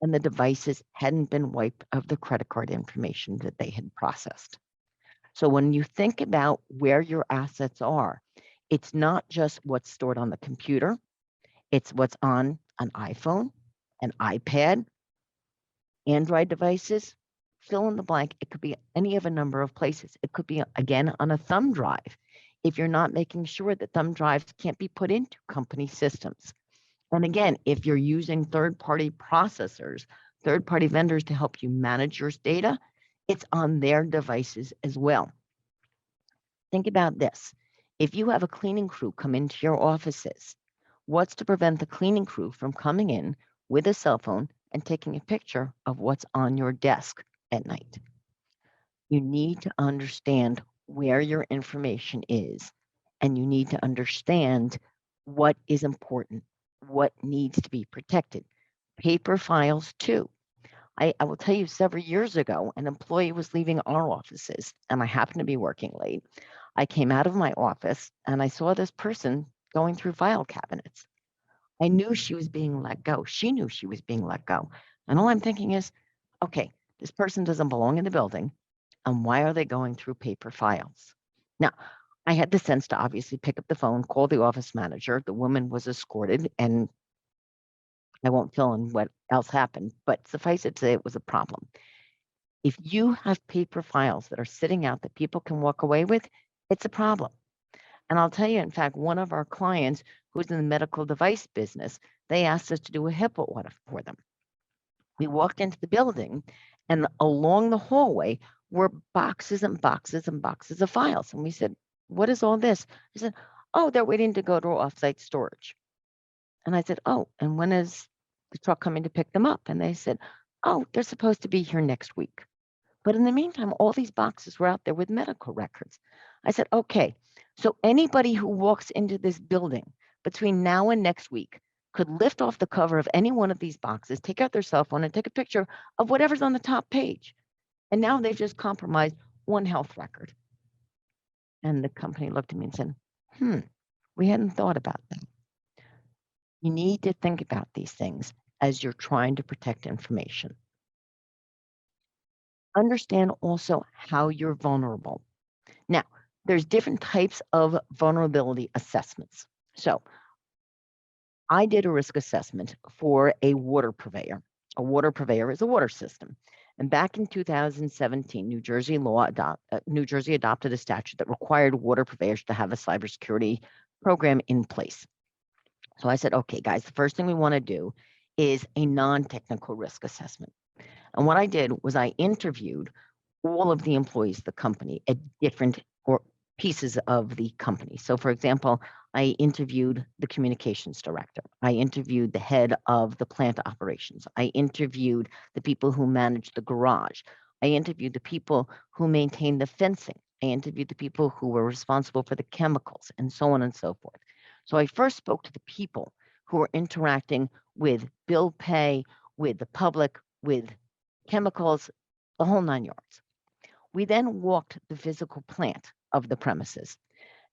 And the devices hadn't been wiped of the credit card information that they had processed. So when you think about where your assets are, it's not just what's stored on the computer, it's what's on an iPhone, an iPad, Android devices, fill in the blank. It could be any of a number of places. It could be, again, on a thumb drive if you're not making sure that thumb drives can't be put into company systems. And again, if you're using third-party processors, third-party vendors to help you manage your data, it's on their devices as well. Think about this. If you have a cleaning crew come into your offices, what's to prevent the cleaning crew from coming in with a cell phone and taking a picture of what's on your desk at night? You need to understand where your information is, and you need to understand what is important, what needs to be protected. Paper files too. I will tell you, several years ago, an employee was leaving our offices and I happened to be working late. I came out of my office and I saw this person going through file cabinets. I knew she was being let go. She knew she was being let go. And all I'm thinking is, okay, this person doesn't belong in the building. And why are they going through paper files? Now, I had the sense to obviously pick up the phone, call the office manager. The woman was escorted, and I won't fill in what else happened, but suffice it to say it was a problem. If you have paper files that are sitting out that people can walk away with, it's a problem. And I'll tell you, in fact, one of our clients who's in the medical device business, they asked us to do a HIPAA audit for them. We walked into the building and along the hallway were boxes and boxes and boxes of files. And we said, what is all this? They said, oh, they're waiting to go to offsite storage. And I said, oh, and when is the truck coming to pick them up? And they said, oh, they're supposed to be here next week. But in the meantime, all these boxes were out there with medical records. I said, okay, so anybody who walks into this building between now and next week could lift off the cover of any one of these boxes, take out their cell phone and take a picture of whatever's on the top page. And now they've just compromised one health record. And the company looked at me and said, we hadn't thought about that. You need to think about these things as you're trying to protect information. Understand also how you're vulnerable. Now, there's different types of vulnerability assessments. So I did a risk assessment for a water purveyor. A water purveyor is a water system. And back in 2017, New Jersey adopted a statute that required water purveyors to have a cybersecurity program in place. So I said, okay, guys, the first thing we want to do is a non-technical risk assessment. And what I did was I interviewed all of the employees of the company at different pieces of the company. So for example, I interviewed the communications director. I interviewed the head of the plant operations. I interviewed the people who managed the garage. I interviewed the people who maintained the fencing. I interviewed the people who were responsible for the chemicals and so on and so forth. So I first spoke to the people who were interacting with bill pay, with the public, with chemicals, the whole 9 yards. We then walked the physical plant of the premises.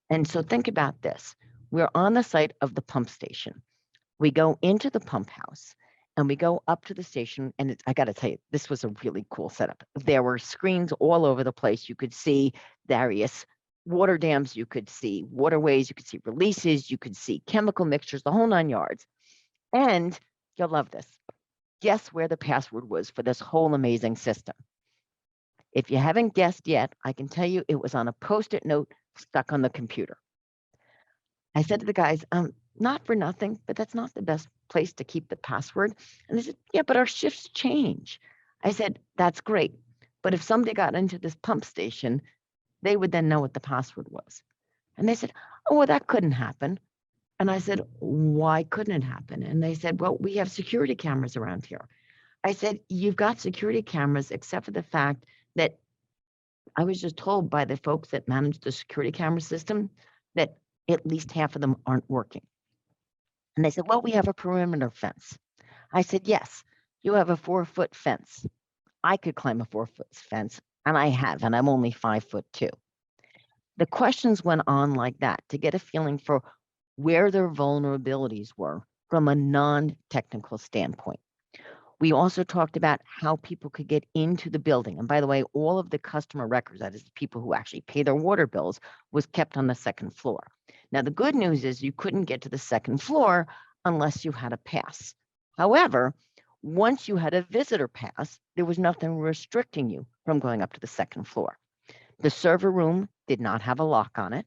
And so think about this. We're on the site of the pump station. We go into the pump house and we go up to the station. And I got to tell you, this was a really cool setup. There were screens all over the place. You could see various water dams, you could see waterways, you could see releases, you could see chemical mixtures, the whole 9 yards. And you'll love this. Guess where the password was for this whole amazing system? If you haven't guessed yet, I can tell you it was on a Post-it note stuck on the computer. I said to the guys, not for nothing, but that's not the best place to keep the password. And they said, yeah, but our shifts change. I said, that's great. But if somebody got into this pump station, they would then know what the password was. And they said, oh, well, that couldn't happen. And I said, why couldn't it happen? And they said, well, we have security cameras around here. I said, you've got security cameras, except for the fact that I was just told by the folks that manage the security camera system that at least half of them aren't working. And they said, well, we have a perimeter fence. I said, yes, you have a 4-foot fence. I could climb a 4-foot fence, and I have, and I'm only 5'2". The questions went on like that to get a feeling for where their vulnerabilities were from a non-technical standpoint. We also talked about how people could get into the building. And by the way, all of the customer records, that is the people who actually pay their water bills, was kept on the second floor. Now, the good news is you couldn't get to the second floor unless you had a pass. However, once you had a visitor pass, there was nothing restricting you from going up to the second floor. The server room did not have a lock on it.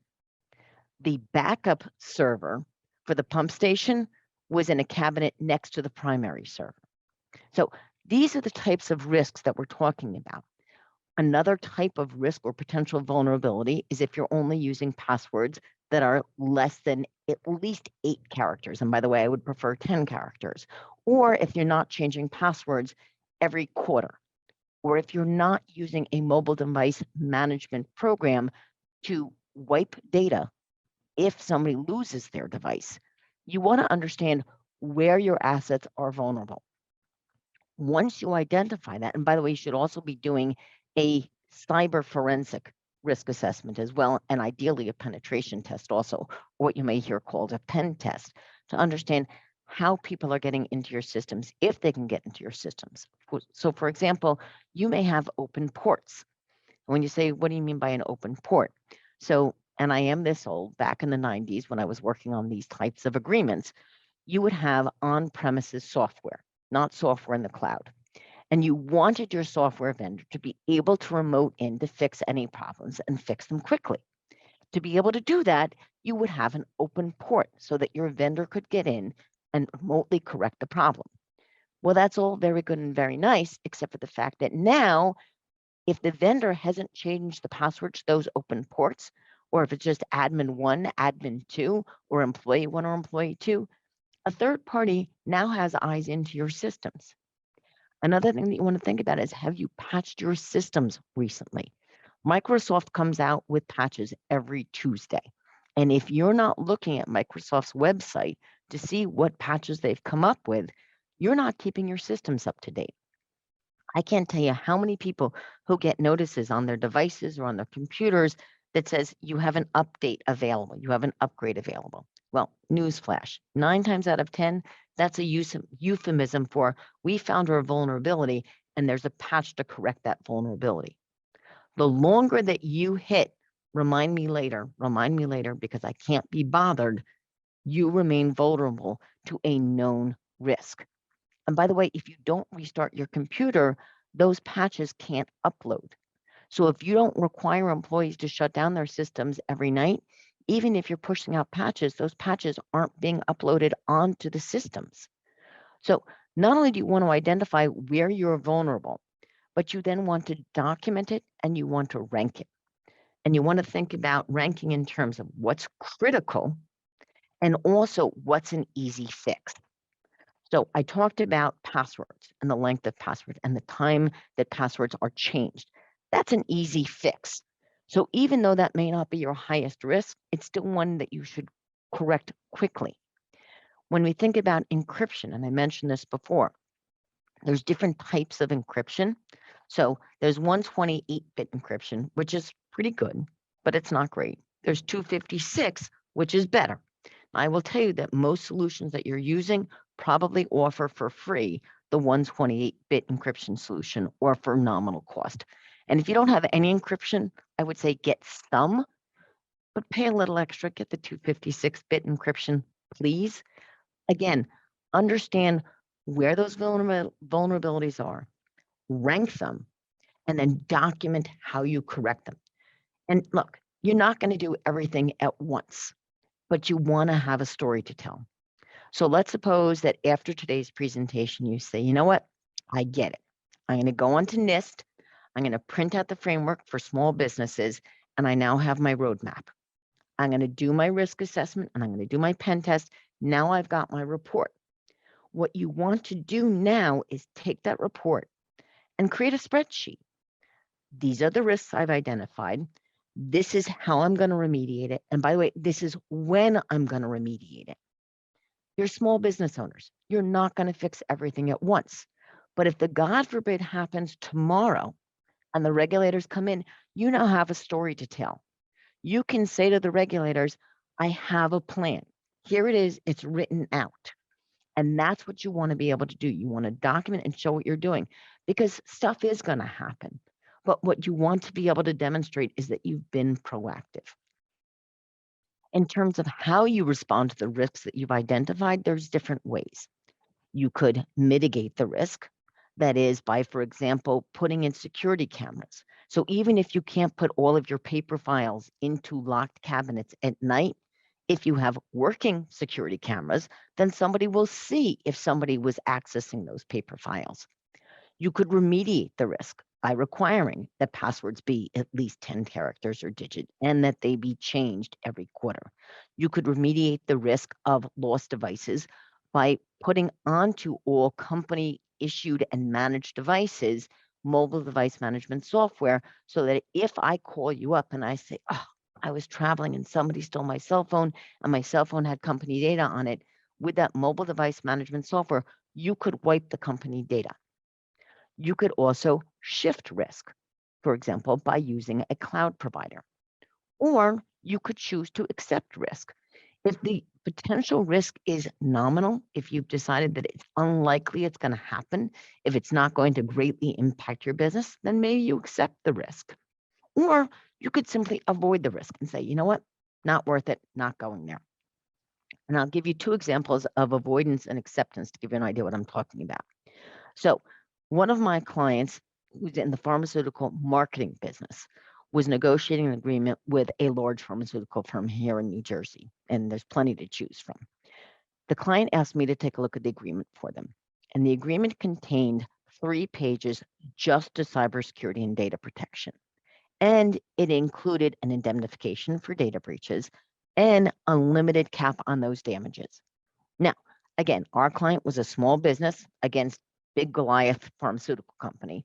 The backup server for the pump station was in a cabinet next to the primary server. So these are the types of risks that we're talking about. Another type of risk or potential vulnerability is if you're only using passwords that are less than at least 8 characters. And by the way, I would prefer 10 characters. Or if you're not changing passwords every quarter, or if you're not using a mobile device management program to wipe data if somebody loses their device. You want to understand where your assets are vulnerable. Once you identify that, and by the way, you should also be doing a cyber forensic risk assessment as well, and ideally a penetration test also, what you may hear called a pen test, to understand how people are getting into your systems, if they can get into your systems. So for example, you may have open ports. When you say, what do you mean by an open port? So, and I am this old, back in the 90s when I was working on these types of agreements, you would have on-premises software, not software in the cloud. And you wanted your software vendor to be able to remote in to fix any problems and fix them quickly. To be able to do that, you would have an open port so that your vendor could get in and remotely correct the problem. Well, that's all very good and very nice, except for the fact that now, if the vendor hasn't changed the password to those open ports, or if it's just admin 1, admin 2, or employee 1 or employee 2, a third party now has eyes into your systems. Another thing that you want to think about is, have you patched your systems recently? Microsoft comes out with patches every Tuesday. And if you're not looking at Microsoft's website to see what patches they've come up with, you're not keeping your systems up to date. I can't tell you how many people who get notices on their devices or on their computers that says you have an update available, you have an upgrade available. Well, newsflash, 9 times out of 10, that's a euphemism for we found our vulnerability and there's a patch to correct that vulnerability. The longer that you hit, remind me later, because I can't be bothered, you remain vulnerable to a known risk. And by the way, if you don't restart your computer, those patches can't upload. So if you don't require employees to shut down their systems every night, even if you're pushing out patches, those patches aren't being uploaded onto the systems. So not only do you want to identify where you're vulnerable, but you then want to document it and you want to rank it. And you want to think about ranking in terms of what's critical and also what's an easy fix. So I talked about passwords and the length of passwords and the time that passwords are changed. That's an easy fix. So even though that may not be your highest risk, it's still one that you should correct quickly. When we think about encryption, and I mentioned this before, there's different types of encryption. So there's 128-bit encryption, which is pretty good, but it's not great. There's 256, which is better. I will tell you that most solutions that you're using probably offer for free the 128-bit encryption solution or for nominal cost. And if you don't have any encryption, I would say get some, but pay a little extra, get the 256-bit encryption, please. Again, understand where those vulnerabilities are, rank them, and then document how you correct them. And look, you're not going to do everything at once, but you want to have a story to tell. So let's suppose that after today's presentation, you say, you know what? I get it. I'm going to go onto NIST. I'm going to print out the framework for small businesses, and I now have my roadmap. I'm going to do my risk assessment, and I'm going to do my pen test. Now I've got my report. What you want to do now is take that report and create a spreadsheet. These are the risks I've identified. This is how I'm going to remediate it. And by the way, this is when I'm going to remediate it. You're small business owners. You're not going to fix everything at once. But if the God forbid happens tomorrow and the regulators come in, you now have a story to tell. You can say to the regulators, I have a plan. Here it is. It's written out. And that's what you want to be able to do. You want to document and show what you're doing because stuff is going to happen. But what you want to be able to demonstrate is that you've been proactive. In terms of how you respond to the risks that you've identified, there's different ways. You could mitigate the risk. That is by, for example, putting in security cameras. So even if you can't put all of your paper files into locked cabinets at night, if you have working security cameras, then somebody will see if somebody was accessing those paper files. You could remediate the risk by requiring that passwords be at least 10 characters or digits and that they be changed every quarter. You could remediate the risk of lost devices by putting onto all company issued and managed devices mobile device management software so that if I call you up and I say, oh, I was traveling and somebody stole my cell phone and my cell phone had company data on it, with that mobile device management software, you could wipe the company data. You could also shift risk, for example, by using a cloud provider. Or you could choose to accept risk. If the potential risk is nominal, if you've decided that it's unlikely it's going to happen, if it's not going to greatly impact your business, then maybe you accept the risk. Or you could simply avoid the risk and say, you know what, not worth it, not going there. And I'll give you 2 examples of avoidance and acceptance to give you an idea what I'm talking about. So one of my clients who's in the pharmaceutical marketing business was negotiating an agreement with a large pharmaceutical firm here in New Jersey, and there's plenty to choose from. The client asked me to take a look at the agreement for them, and the agreement contained 3 pages just to cybersecurity and data protection. And it included an indemnification for data breaches and unlimited cap on those damages. Now, again, our client was a small business. Again, big Goliath pharmaceutical company.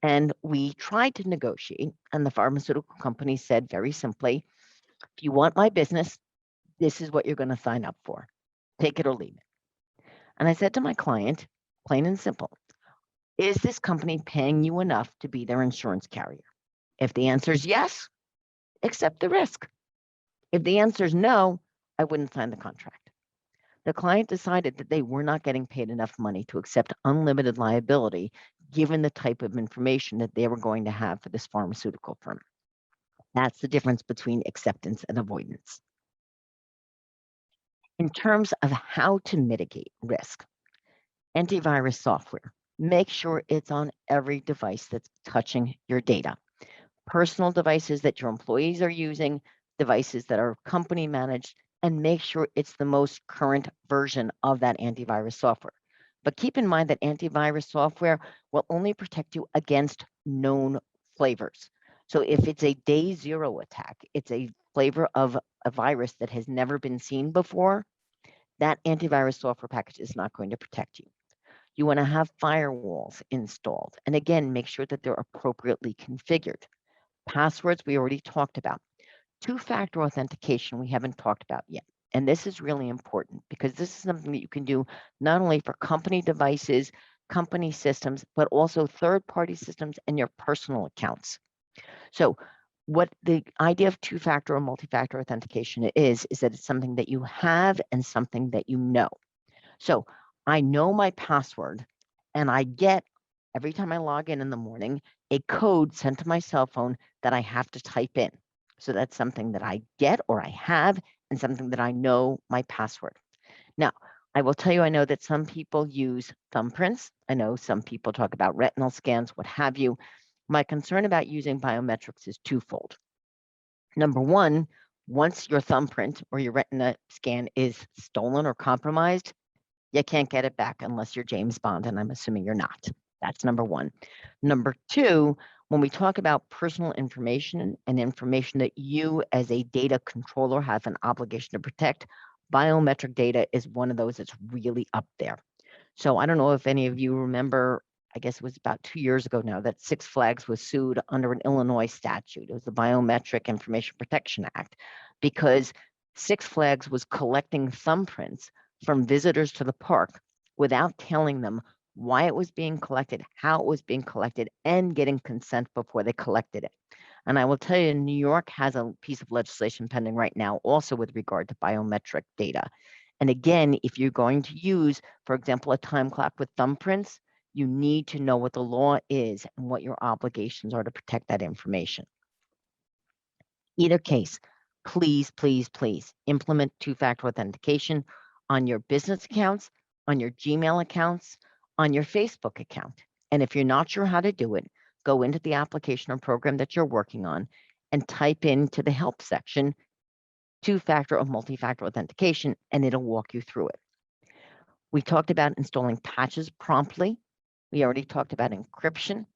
And we tried to negotiate, and the pharmaceutical company said very simply, if you want my business, this is what you're going to sign up for. Take it or leave it. And I said to my client, plain and simple, is this company paying you enough to be their insurance carrier? If the answer is yes, accept the risk. If the answer is no, I wouldn't sign the contract. The client decided that they were not getting paid enough money to accept unlimited liability given the type of information that they were going to have for this pharmaceutical firm. That's the difference between acceptance and avoidance. In terms of how to mitigate risk, antivirus software, make sure it's on every device that's touching your data. Personal devices that your employees are using, devices that are company managed, and make sure it's the most current version of that antivirus software. But keep in mind that antivirus software will only protect you against known flavors. So if it's a day zero attack, it's a flavor of a virus that has never been seen before, that antivirus software package is not going to protect you. You want to have firewalls installed. And again, make sure that they're appropriately configured. Passwords, we already talked about. Two-factor authentication, we haven't talked about yet. And this is really important because this is something that you can do not only for company devices, company systems, but also third-party systems and your personal accounts. So what the idea of two-factor or multi-factor authentication is that it's something that you have and something that you know. So I know my password and I get, every time I log in the morning, a code sent to my cell phone that I have to type in. So that's something that I get or I have and something that I know my password. Now, I will tell you, I know that some people use thumbprints. I know some people talk about retinal scans, what have you. My concern about using biometrics is twofold. Number one, once your thumbprint or your retina scan is stolen or compromised, you can't get it back unless you're James Bond, and I'm assuming you're not. That's number one. Number two, when we talk about personal information and information that you as a data controller have an obligation to protect, biometric data is one of those that's really up there. So I don't know if any of you remember, I guess it was about 2 years ago now, that Six Flags was sued under an Illinois statute. It was the Biometric Information Protection Act, because Six Flags was collecting thumbprints from visitors to the park without telling them why it was being collected, how it was being collected, and getting consent before they collected it. And I will tell you, New York has a piece of legislation pending right now also with regard to biometric data. And again, if you're going to use, for example, a time clock with thumbprints, you need to know what the law is and what your obligations are to protect that information. Either case, please, please, please implement two-factor authentication on your business accounts, on your Gmail accounts, on your Facebook account. And if you're not sure how to do it, go into the application or program that you're working on and type into the help section two-factor or multi-factor authentication, and it'll walk you through it. We talked about installing patches promptly. We already talked about encryption.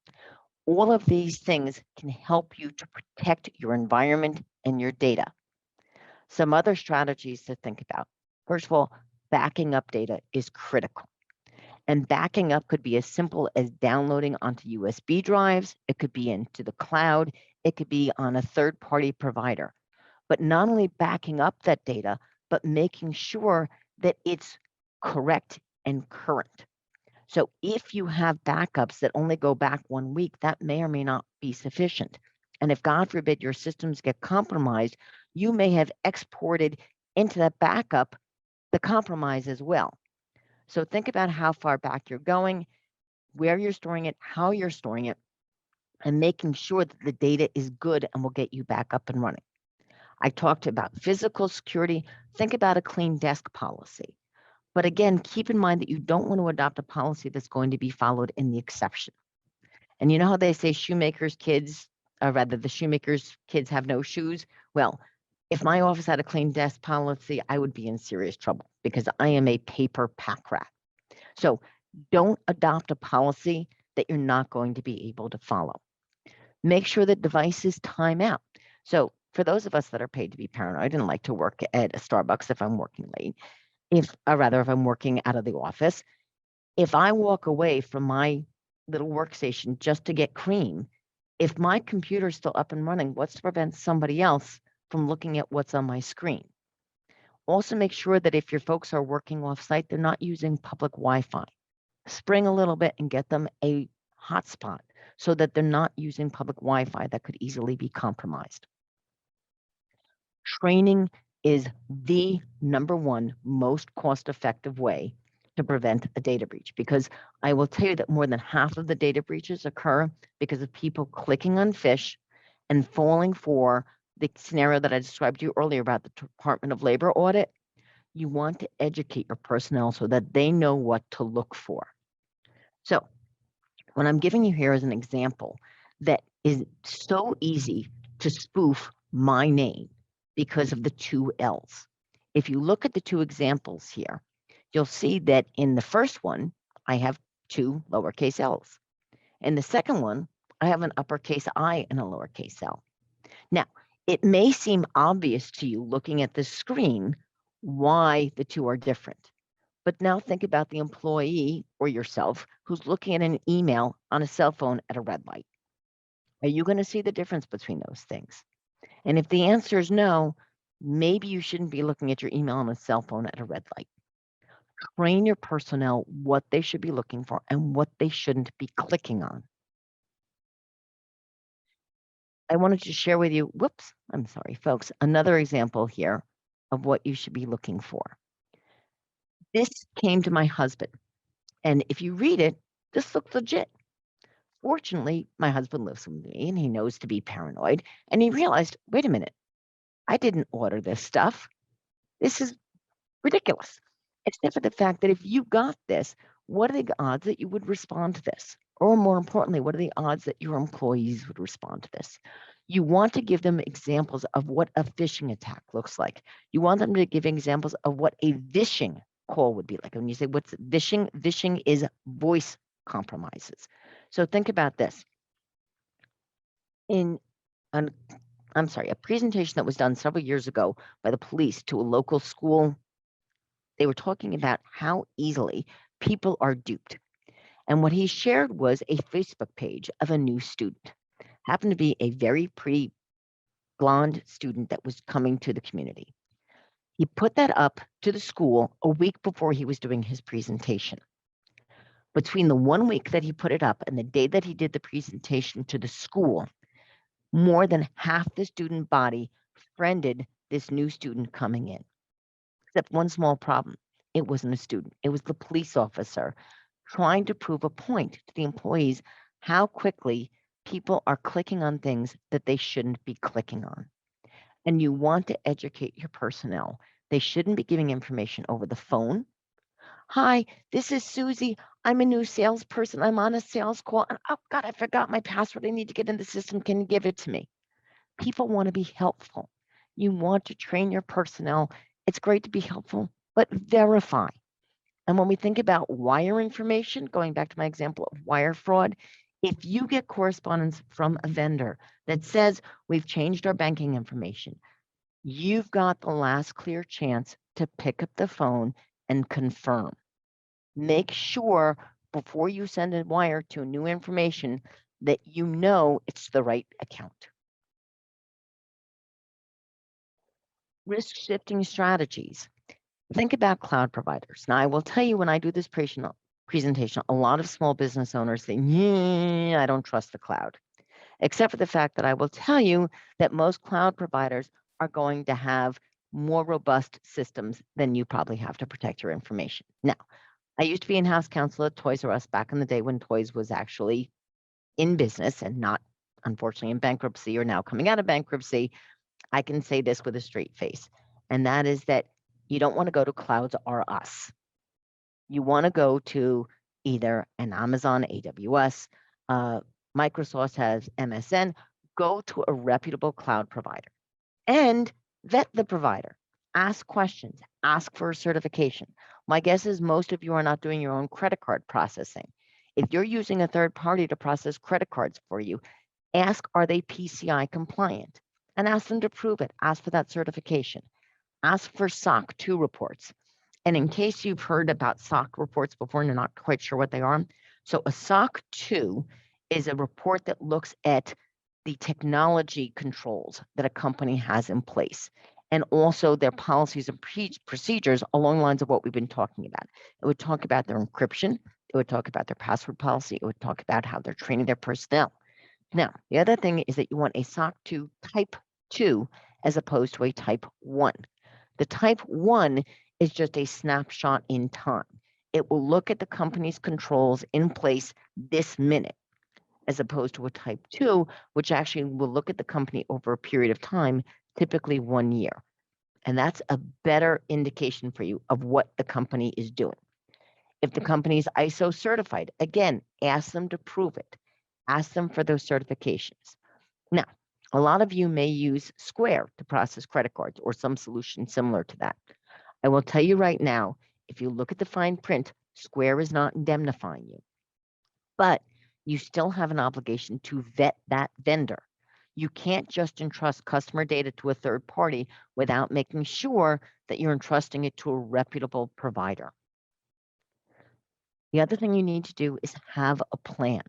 All of these things can help you to protect your environment and your data. Some other strategies to think about. First of all, backing up data is critical. And backing up could be as simple as downloading onto USB drives. It could be into the cloud. It could be on a third-party provider. But not only backing up that data, but making sure that it's correct and current. So if you have backups that only go back 1 week, that may or may not be sufficient. And if, God forbid, your systems get compromised, you may have exported into that backup the compromise as well. So think about how far back you're going, where you're storing it, how you're storing it, and making sure that the data is good and will get you back up and running. I talked about physical security. Think about a clean desk policy. But again, keep in mind that you don't want to adopt a policy that's going to be followed in the exception. And you know how they say shoemakers' kids, or rather the shoemakers' kids have no shoes? Well, if my office had a clean desk policy, I would be in serious trouble because I am a paper pack rat. So don't adopt a policy that you're not going to be able to follow. Make sure that devices time out. So for those of us that are paid to be paranoid and like to work at a Starbucks if I'm working late, if I'm working out of the office, If I walk away from my little workstation just to get cream, if my computer's still up and running, what's to prevent somebody else from looking at what's on my screen? Also, make sure that if your folks are working off-site, they're not using public Wi-Fi. Spring a little bit and get them a hotspot so that they're not using public Wi-Fi that could easily be compromised. Training is the number one most cost-effective way to prevent a data breach, because I will tell you that more than half of the data breaches occur because of people clicking on fish and falling for the scenario that I described to you earlier about the Department of Labor audit. You want to educate your personnel so that they know what to look for. So what I'm giving you here is an example that is so easy to spoof my name because of the two L's. If you look at the two examples here, you'll see that in the first one, I have two lowercase L's. In the second one, I have an uppercase I and a lowercase L. Now, it may seem obvious to you looking at the screen why the two are different. But now think about the employee or yourself who's looking at an email on a cell phone at a red light. Are you going to see the difference between those things? And if the answer is no, maybe you shouldn't be looking at your email on a cell phone at a red light. Train your personnel what they should be looking for and what they shouldn't be clicking on. I wanted to share with you, I'm sorry, folks, another example here of what you should be looking for. This came to my husband, and if you read it, this looks legit. Fortunately, my husband lives with me and he knows to be paranoid, and he realized, wait a minute, I didn't order this stuff. This is ridiculous. Except for the fact that if you got this, what are the odds that you would respond to this? Or more importantly, what are the odds that your employees would respond to this? You want to give them examples of what a phishing attack looks like. You want them to give examples of what a vishing call would be like. When you say what's vishing, vishing is voice compromises. So think about this. In a presentation that was done several years ago by the police to a local school, they were talking about how easily people are duped. And what he shared was a Facebook page of a new student. Happened to be a very pretty blonde student that was coming to the community. He put that up to the school a week before he was doing his presentation. Between the 1 week that he put it up and the day that he did the presentation to the school, more than half the student body friended this new student coming in. Except one small problem. It wasn't a student. It was the police officer trying to prove a point to the employees how quickly people are clicking on things that they shouldn't be clicking on. And you want to educate your personnel. They shouldn't be giving information over the phone. Hi, this is Susie. I'm a new salesperson. I'm on a sales call. And oh God, I forgot my password. I need to get in the system. Can you give it to me? People want to be helpful. You want to train your personnel. It's great to be helpful, but verify. And when we think about wire information, going back to my example of wire fraud, if you get correspondence from a vendor that says we've changed our banking information, you've got the last clear chance to pick up the phone and confirm. Make sure before you send a wire to new information that you know it's the right account. Risk shifting strategies. Think about cloud providers. Now, I will tell you when I do this presentation, a lot of small business owners say, I don't trust the cloud, except for the fact that I will tell you that most cloud providers are going to have more robust systems than you probably have to protect your information. Now, I used to be in-house counsel at Toys R Us back in the day when Toys was actually in business and not, unfortunately, in bankruptcy or now coming out of bankruptcy. I can say this with a straight face, and that is that you don't want to go to Clouds R Us. You want to go to either an Amazon, AWS, Microsoft has MSN. Go to a reputable cloud provider and vet the provider. Ask questions. Ask for a certification. My guess is most of you are not doing your own credit card processing. If you're using a third party to process credit cards for you, ask, are they PCI compliant? And ask them to prove it. Ask for that certification. Ask for SOC 2 reports. And in case you've heard about SOC reports before and you're not quite sure what they are, so a SOC 2 is a report that looks at the technology controls that a company has in place and also their policies and procedures along the lines of what we've been talking about. It would talk about their encryption. It would talk about their password policy. It would talk about how they're training their personnel. Now, the other thing is that you want a SOC 2 type 2 as opposed to a type 1. The type 1 is just a snapshot in time. It will look at the company's controls in place this minute, as opposed to a type 2, which actually will look at the company over a period of time, typically 1 year. And that's a better indication for you of what the company is doing. If the company is ISO certified, again, ask them to prove it. Ask them for those certifications. Now, a lot of you may use Square to process credit cards or some solution similar to that. I will tell you right now, if you look at the fine print, Square is not indemnifying you, but you still have an obligation to vet that vendor. You can't just entrust customer data to a third party without making sure that you're entrusting it to a reputable provider. The other thing you need to do is have a plan.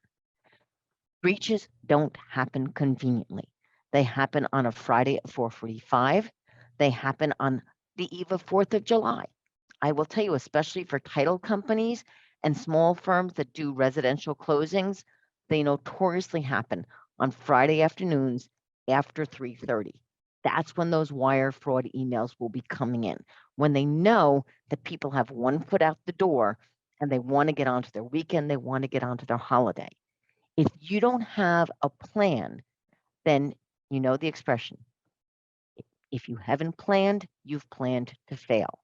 Breaches don't happen conveniently. They happen on a Friday at 4:45. They happen on the eve of 4th of July. I will tell you, especially for title companies and small firms that do residential closings, they notoriously happen on Friday afternoons after 3:30. That's when those wire fraud emails will be coming in, when they know that people have one foot out the door and they want to get onto their weekend, they want to get onto their holiday. If you don't have a plan, then you know the expression. If you haven't planned, you've planned to fail.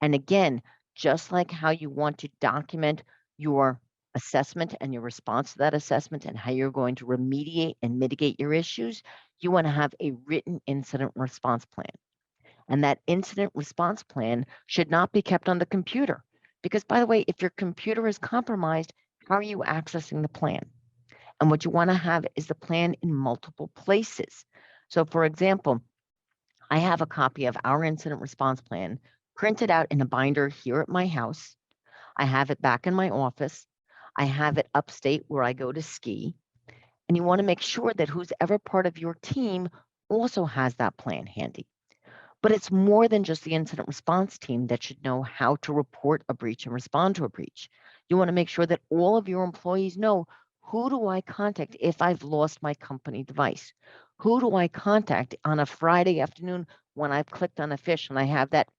And again, just like how you want to document your assessment and your response to that assessment and how you're going to remediate and mitigate your issues, you want to have a written incident response plan. And that incident response plan should not be kept on the computer. Because, by the way, if your computer is compromised, how are you accessing the plan? And what you want to have is the plan in multiple places. So, for example, I have a copy of our incident response plan printed out in a binder here at my house. I have it back in my office. I have it upstate where I go to ski. And you want to make sure that who's ever part of your team also has that plan handy. But it's more than just the incident response team that should know how to report a breach and respond to a breach. You want to make sure that all of your employees know, who do I contact if I've lost my company device? Who do I contact on a Friday afternoon when I've clicked on a fish and I have that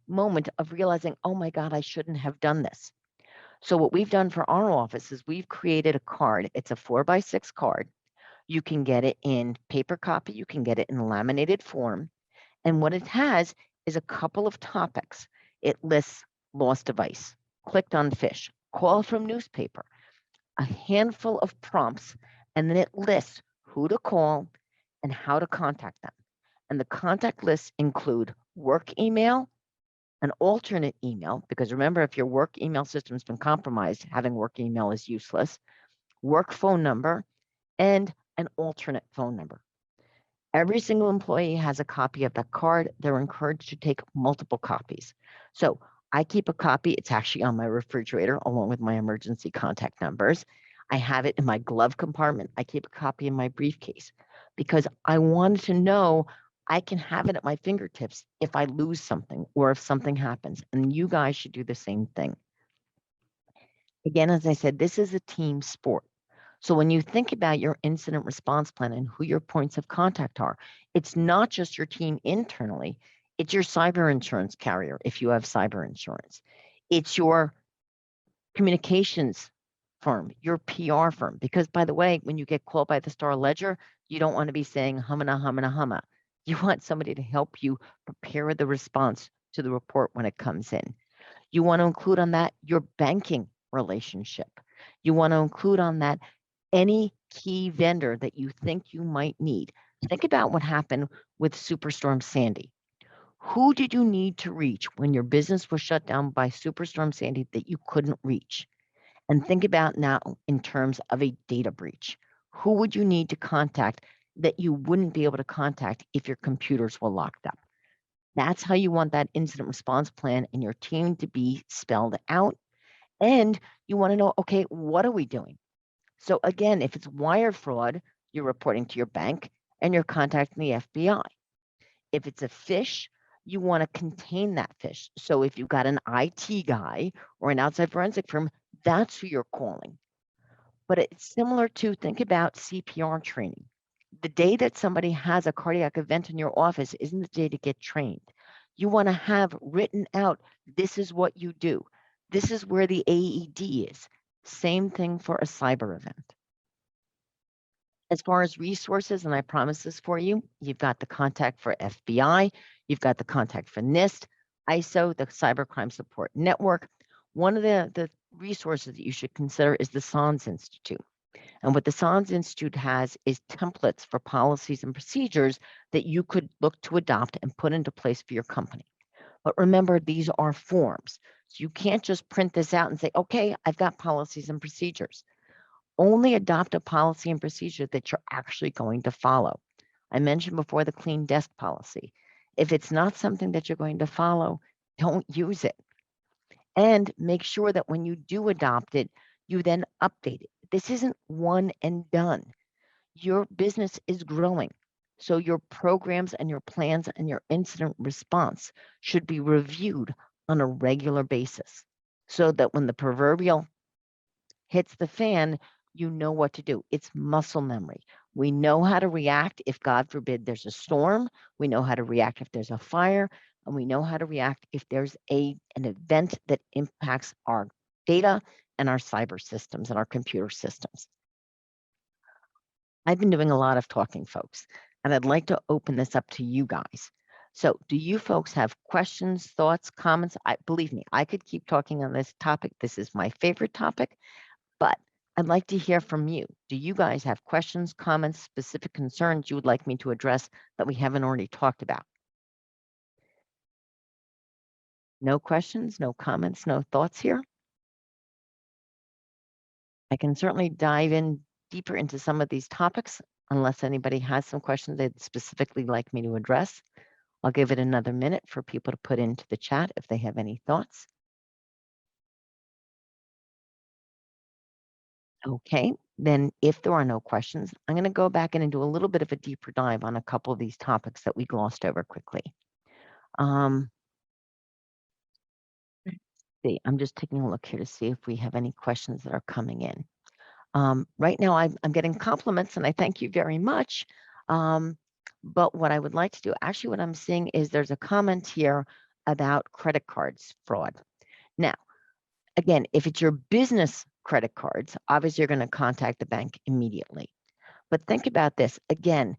moment of realizing, oh my God, I shouldn't have done this. So what we've done for our office is we've created a card. It's a 4x6 card. You can get it in paper copy. You can get it in laminated form. And what it has is a couple of topics. It lists lost device, clicked on fish, call from newspaper, a handful of prompts, and then it lists who to call and how to contact them. And the contact lists include work email, an alternate email, because remember, if your work email system's been compromised, having work email is useless, work phone number, and an alternate phone number. Every single employee has a copy of that card. They're encouraged to take multiple copies. So I keep a copy. It's actually on my refrigerator along with my emergency contact numbers. I have it in my glove compartment. I keep a copy in my briefcase because I wanted to know I can have it at my fingertips if I lose something or if something happens. And you guys should do the same thing. Again, as I said, this is a team sport. So when you think about your incident response plan and who your points of contact are, it's not just your team internally, it's your cyber insurance carrier if you have cyber insurance. It's your communications firm, your PR firm. Because by the way, when you get called by the Star Ledger, you don't want to be saying humana, humana, humma. You want somebody to help you prepare the response to the report when it comes in. You want to include on that your banking relationship. You want to include on that any key vendor that you think you might need. Think about what happened with Superstorm Sandy. Who did you need to reach when your business was shut down by Superstorm Sandy that you couldn't reach? And think about now in terms of a data breach. Who would you need to contact that you wouldn't be able to contact if your computers were locked up? That's how you want that incident response plan and your team to be spelled out. And you want to know, okay, what are we doing? So again, if it's wire fraud, you're reporting to your bank and you're contacting the FBI. If it's a phish, you want to contain that phish. So if you've got an IT guy or an outside forensic firm, that's who you're calling. But it's similar to, think about CPR training. The day that somebody has a cardiac event in your office isn't the day to get trained. You want to have written out, this is what you do. This is where the AED is. Same thing for a cyber event. As far as resources, and I promise this for you, you've got the contact for FBI, you've got the contact for NIST, ISO, the Cybercrime Support Network. One of the resources that you should consider is the SANS Institute. And what the SANS Institute has is templates for policies and procedures that you could look to adopt and put into place for your company. But remember, these are forms. So you can't just print this out and say, okay, I've got policies and procedures. Only adopt a policy and procedure that you're actually going to follow. I mentioned before the clean desk policy. If it's not something that you're going to follow, don't use it. And make sure that when you do adopt it, you then update it. This isn't one and done. Your business is growing. So your programs and your plans and your incident response should be reviewed on a regular basis so that when the proverbial hits the fan, you know what to do. It's muscle memory. We know how to react if, God forbid, there's a storm. We know how to react if there's a fire. And we know how to react if there's an event that impacts our data and our cyber systems and our computer systems. I've been doing a lot of talking, folks, and I'd like to open this up to you guys. So do you folks have questions, thoughts, comments? Believe me, I could keep talking on this topic. This is my favorite topic. But I'd like to hear from you. Do you guys have questions, comments, specific concerns you would like me to address that we haven't already talked about? No questions, no comments, no thoughts here? I can certainly dive in deeper into some of these topics unless anybody has some questions they'd specifically like me to address. I'll give it another minute for people to put into the chat if they have any thoughts. Okay, then if there are no questions, I'm going to go back in and do a little bit of a deeper dive on a couple of these topics that we glossed over quickly. See, I'm just taking a look here to see if we have any questions that are coming in. Right now, I'm getting compliments, and I thank you very much. But what I would like to do, actually, what I'm seeing is there's a comment here about credit cards fraud. Now, again, if it's your business credit cards, obviously you're going to contact the bank immediately. But think about this. Again,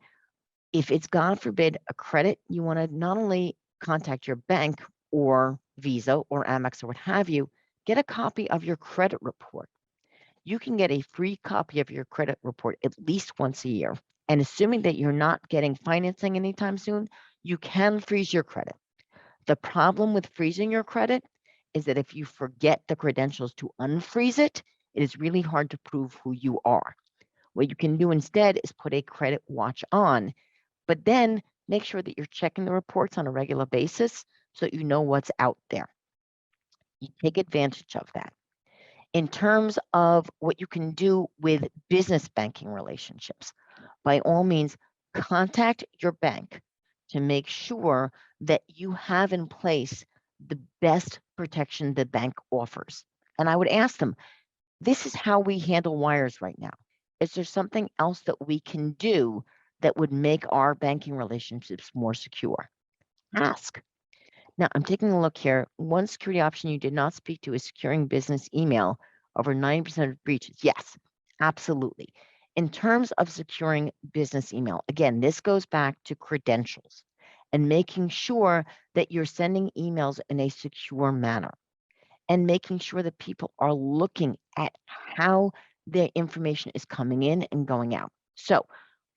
if it's, God forbid, a credit, you want to not only contact your bank or Visa or Amex or what have you, get a copy of your credit report. You can get a free copy of your credit report at least once a year. And assuming that you're not getting financing anytime soon, you can freeze your credit. The problem with freezing your credit is that if you forget the credentials to unfreeze it, it is really hard to prove who you are. What you can do instead is put a credit watch on, but then make sure that you're checking the reports on a regular basis so that you know what's out there. You take advantage of that. In terms of what you can do with business banking relationships, by all means, contact your bank to make sure that you have in place the best protection the bank offers. And I would ask them, this is how we handle wires right now. Is there something else that we can do that would make our banking relationships more secure? Ask. Now, I'm taking a look here. One security option you did not speak to is securing business email. Over 90% of breaches. Yes, absolutely. In terms of securing business email, again, this goes back to credentials and making sure that you're sending emails in a secure manner and making sure that people are looking at how their information is coming in and going out. So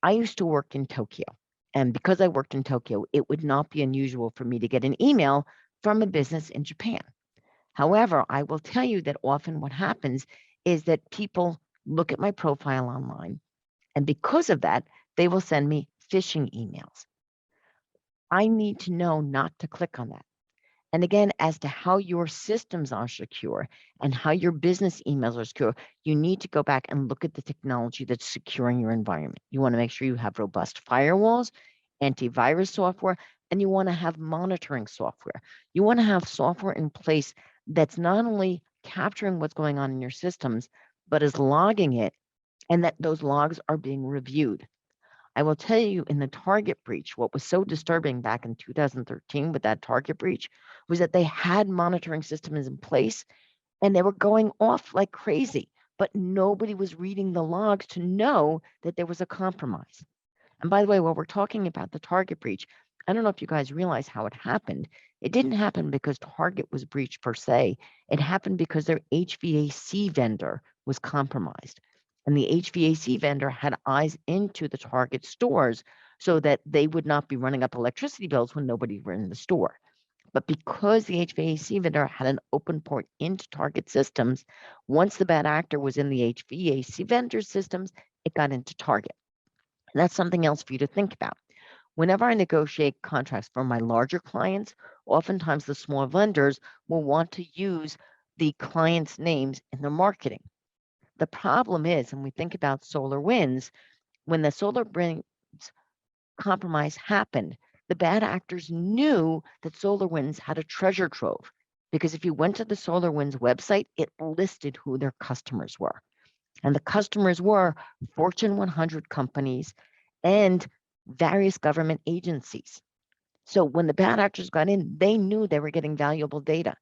I used to work in Tokyo. And because I worked in Tokyo, it would not be unusual for me to get an email from a business in Japan. However, I will tell you that often what happens is that people look at my profile online, and because of that, they will send me phishing emails. I need to know not to click on that. And again, as to how your systems are secure and how your business emails are secure, you need to go back and look at the technology that's securing your environment. You want to make sure you have robust firewalls, antivirus software, and you want to have monitoring software. You want to have software in place that's not only capturing what's going on in your systems, but is logging it, and that those logs are being reviewed. I will tell you, in the Target breach, what was so disturbing back in 2013 with that Target breach was that they had monitoring systems in place and they were going off like crazy, but nobody was reading the logs to know that there was a compromise. And by the way, while we're talking about the Target breach, I don't know if you guys realize how it happened. It didn't happen because Target was breached per se. It happened because their HVAC vendor was compromised. And the HVAC vendor had eyes into the Target stores so that they would not be running up electricity bills when nobody were in the store. But because the HVAC vendor had an open port into Target systems, once the bad actor was in the HVAC vendor systems, it got into Target. And that's something else for you to think about. Whenever I negotiate contracts for my larger clients, oftentimes the small vendors will want to use the client's names in their marketing. The problem is, when we think about SolarWinds, when the SolarWinds compromise happened, the bad actors knew that SolarWinds had a treasure trove, because if you went to the SolarWinds website, it listed who their customers were. And the customers were Fortune 100 companies and various government agencies. So when the bad actors got in, they knew they were getting valuable data.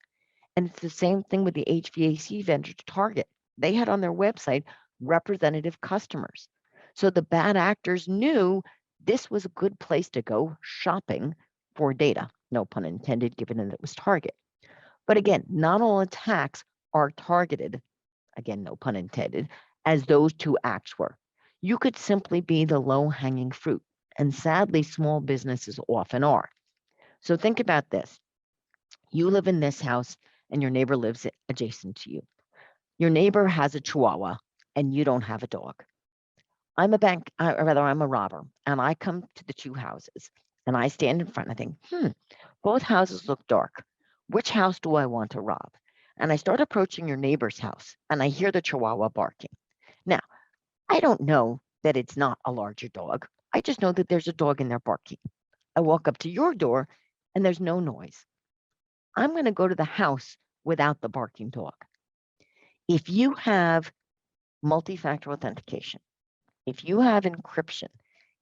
And it's the same thing with the HVAC vendor to Target. They had on their website representative customers. So the bad actors knew this was a good place to go shopping for data. No pun intended, given that it was Target. But again, not all attacks are targeted, again, no pun intended, as those two acts were. You could simply be the low-hanging fruit. And sadly, small businesses often are. So think about this. You live in this house and your neighbor lives adjacent to you. Your neighbor has a chihuahua and you don't have a dog. I'm a robber, and I come to the two houses and I stand in front and I think, both houses look dark. Which house do I want to rob? And I start approaching your neighbor's house and I hear the chihuahua barking. Now, I don't know that it's not a larger dog. I just know that there's a dog in there barking. I walk up to your door and there's no noise. I'm going to go to the house without the barking dog. If you have multi-factor authentication, if you have encryption,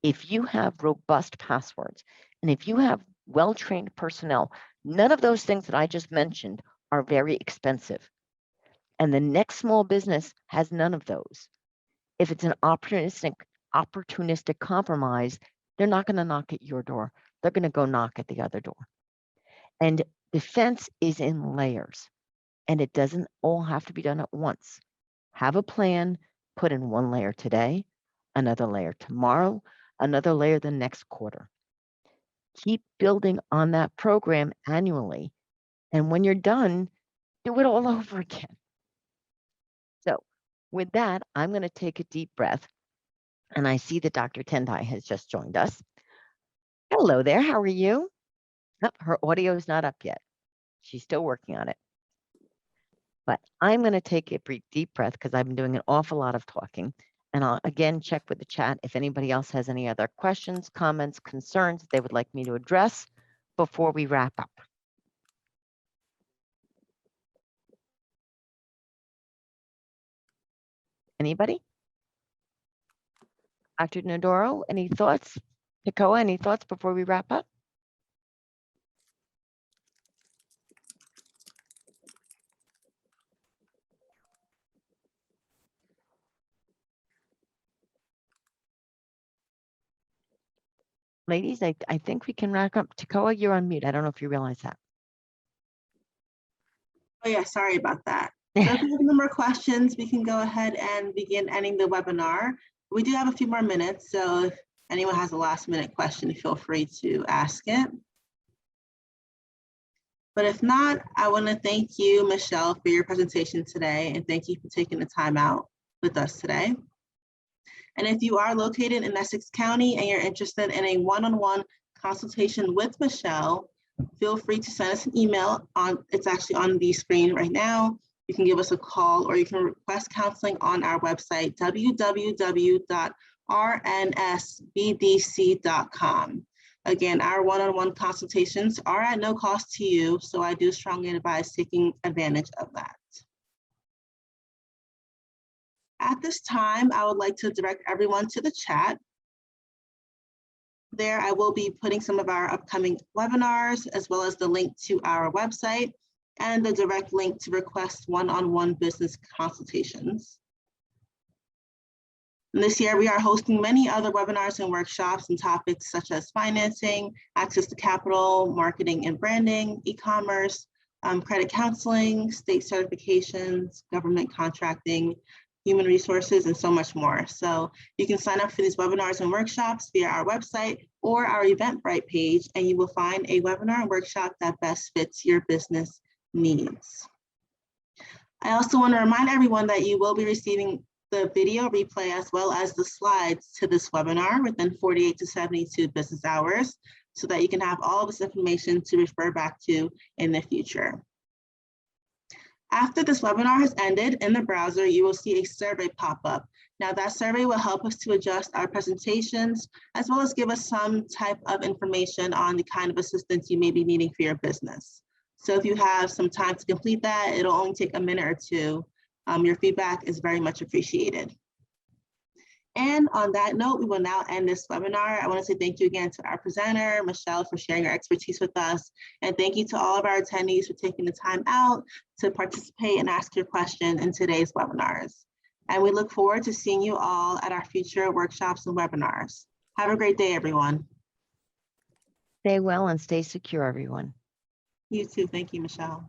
if you have robust passwords, and if you have well-trained personnel, none of those things that I just mentioned are very expensive. And the next small business has none of those. If it's an opportunistic compromise, they're not going to knock at your door. They're going to go knock at the other door. And defense is in layers, and it doesn't all have to be done at once. Have a plan, put in one layer today, another layer tomorrow, another layer the next quarter. Keep building on that program annually. And when you're done, do it all over again. So with that, I'm going to take a deep breath. And I see that Dr. Tendai has just joined us. Hello there. How are you? Oh, her audio is not up yet. She's still working on it. But I'm going to take a deep breath because I've been doing an awful lot of talking. And I'll again check with the chat if anybody else has any other questions, comments, concerns that they would like me to address before we wrap up. Anybody? Dr. Nodoro, any thoughts? Tekoa, any thoughts before we wrap up? Ladies, I think we can wrap up. Tekoa, you're on mute. I don't know if you realize that. Oh yeah, sorry about that. So if you have no more questions, we can go ahead and begin ending the webinar. We do have a few more minutes, so if anyone has a last minute question, feel free to ask it. But if not, I want to thank you, Michelle, for your presentation today, and thank you for taking the time out with us today. And if you are located in Essex County and you're interested in a one-on-one consultation with Michelle, feel free to send us an email it's actually on the screen right now. You can give us a call or you can request counseling on our website, www.rnsbdc.com. Again, our one-on-one consultations are at no cost to you, so I do strongly advise taking advantage of that. At this time, I would like to direct everyone to the chat. There, I will be putting some of our upcoming webinars, as well as the link to our website and the direct link to request one-on-one business consultations. And this year, we are hosting many other webinars and workshops on topics such as financing, access to capital, marketing and branding, e-commerce, credit counseling, state certifications, government contracting, human resources, and so much more. So you can sign up for these webinars and workshops via our website or our Eventbrite page, and you will find a webinar and workshop that best fits your business needs. I also want to remind everyone that you will be receiving the video replay as well as the slides to this webinar within 48 to 72 business hours, so that you can have all of this information to refer back to in the future. After this webinar has ended, in the browser, you will see a survey pop up. Now that survey will help us to adjust our presentations, as well as give us some type of information on the kind of assistance you may be needing for your business. So if you have some time to complete that, it'll only take a minute or two. Your feedback is very much appreciated. And on that note, we will now end this webinar. I want to say thank you again to our presenter, Michelle, for sharing her expertise with us. And thank you to all of our attendees for taking the time out to participate and ask your question in today's webinars. And we look forward to seeing you all at our future workshops and webinars. Have a great day, everyone. Stay well and stay secure, everyone. You too. Thank you, Michelle.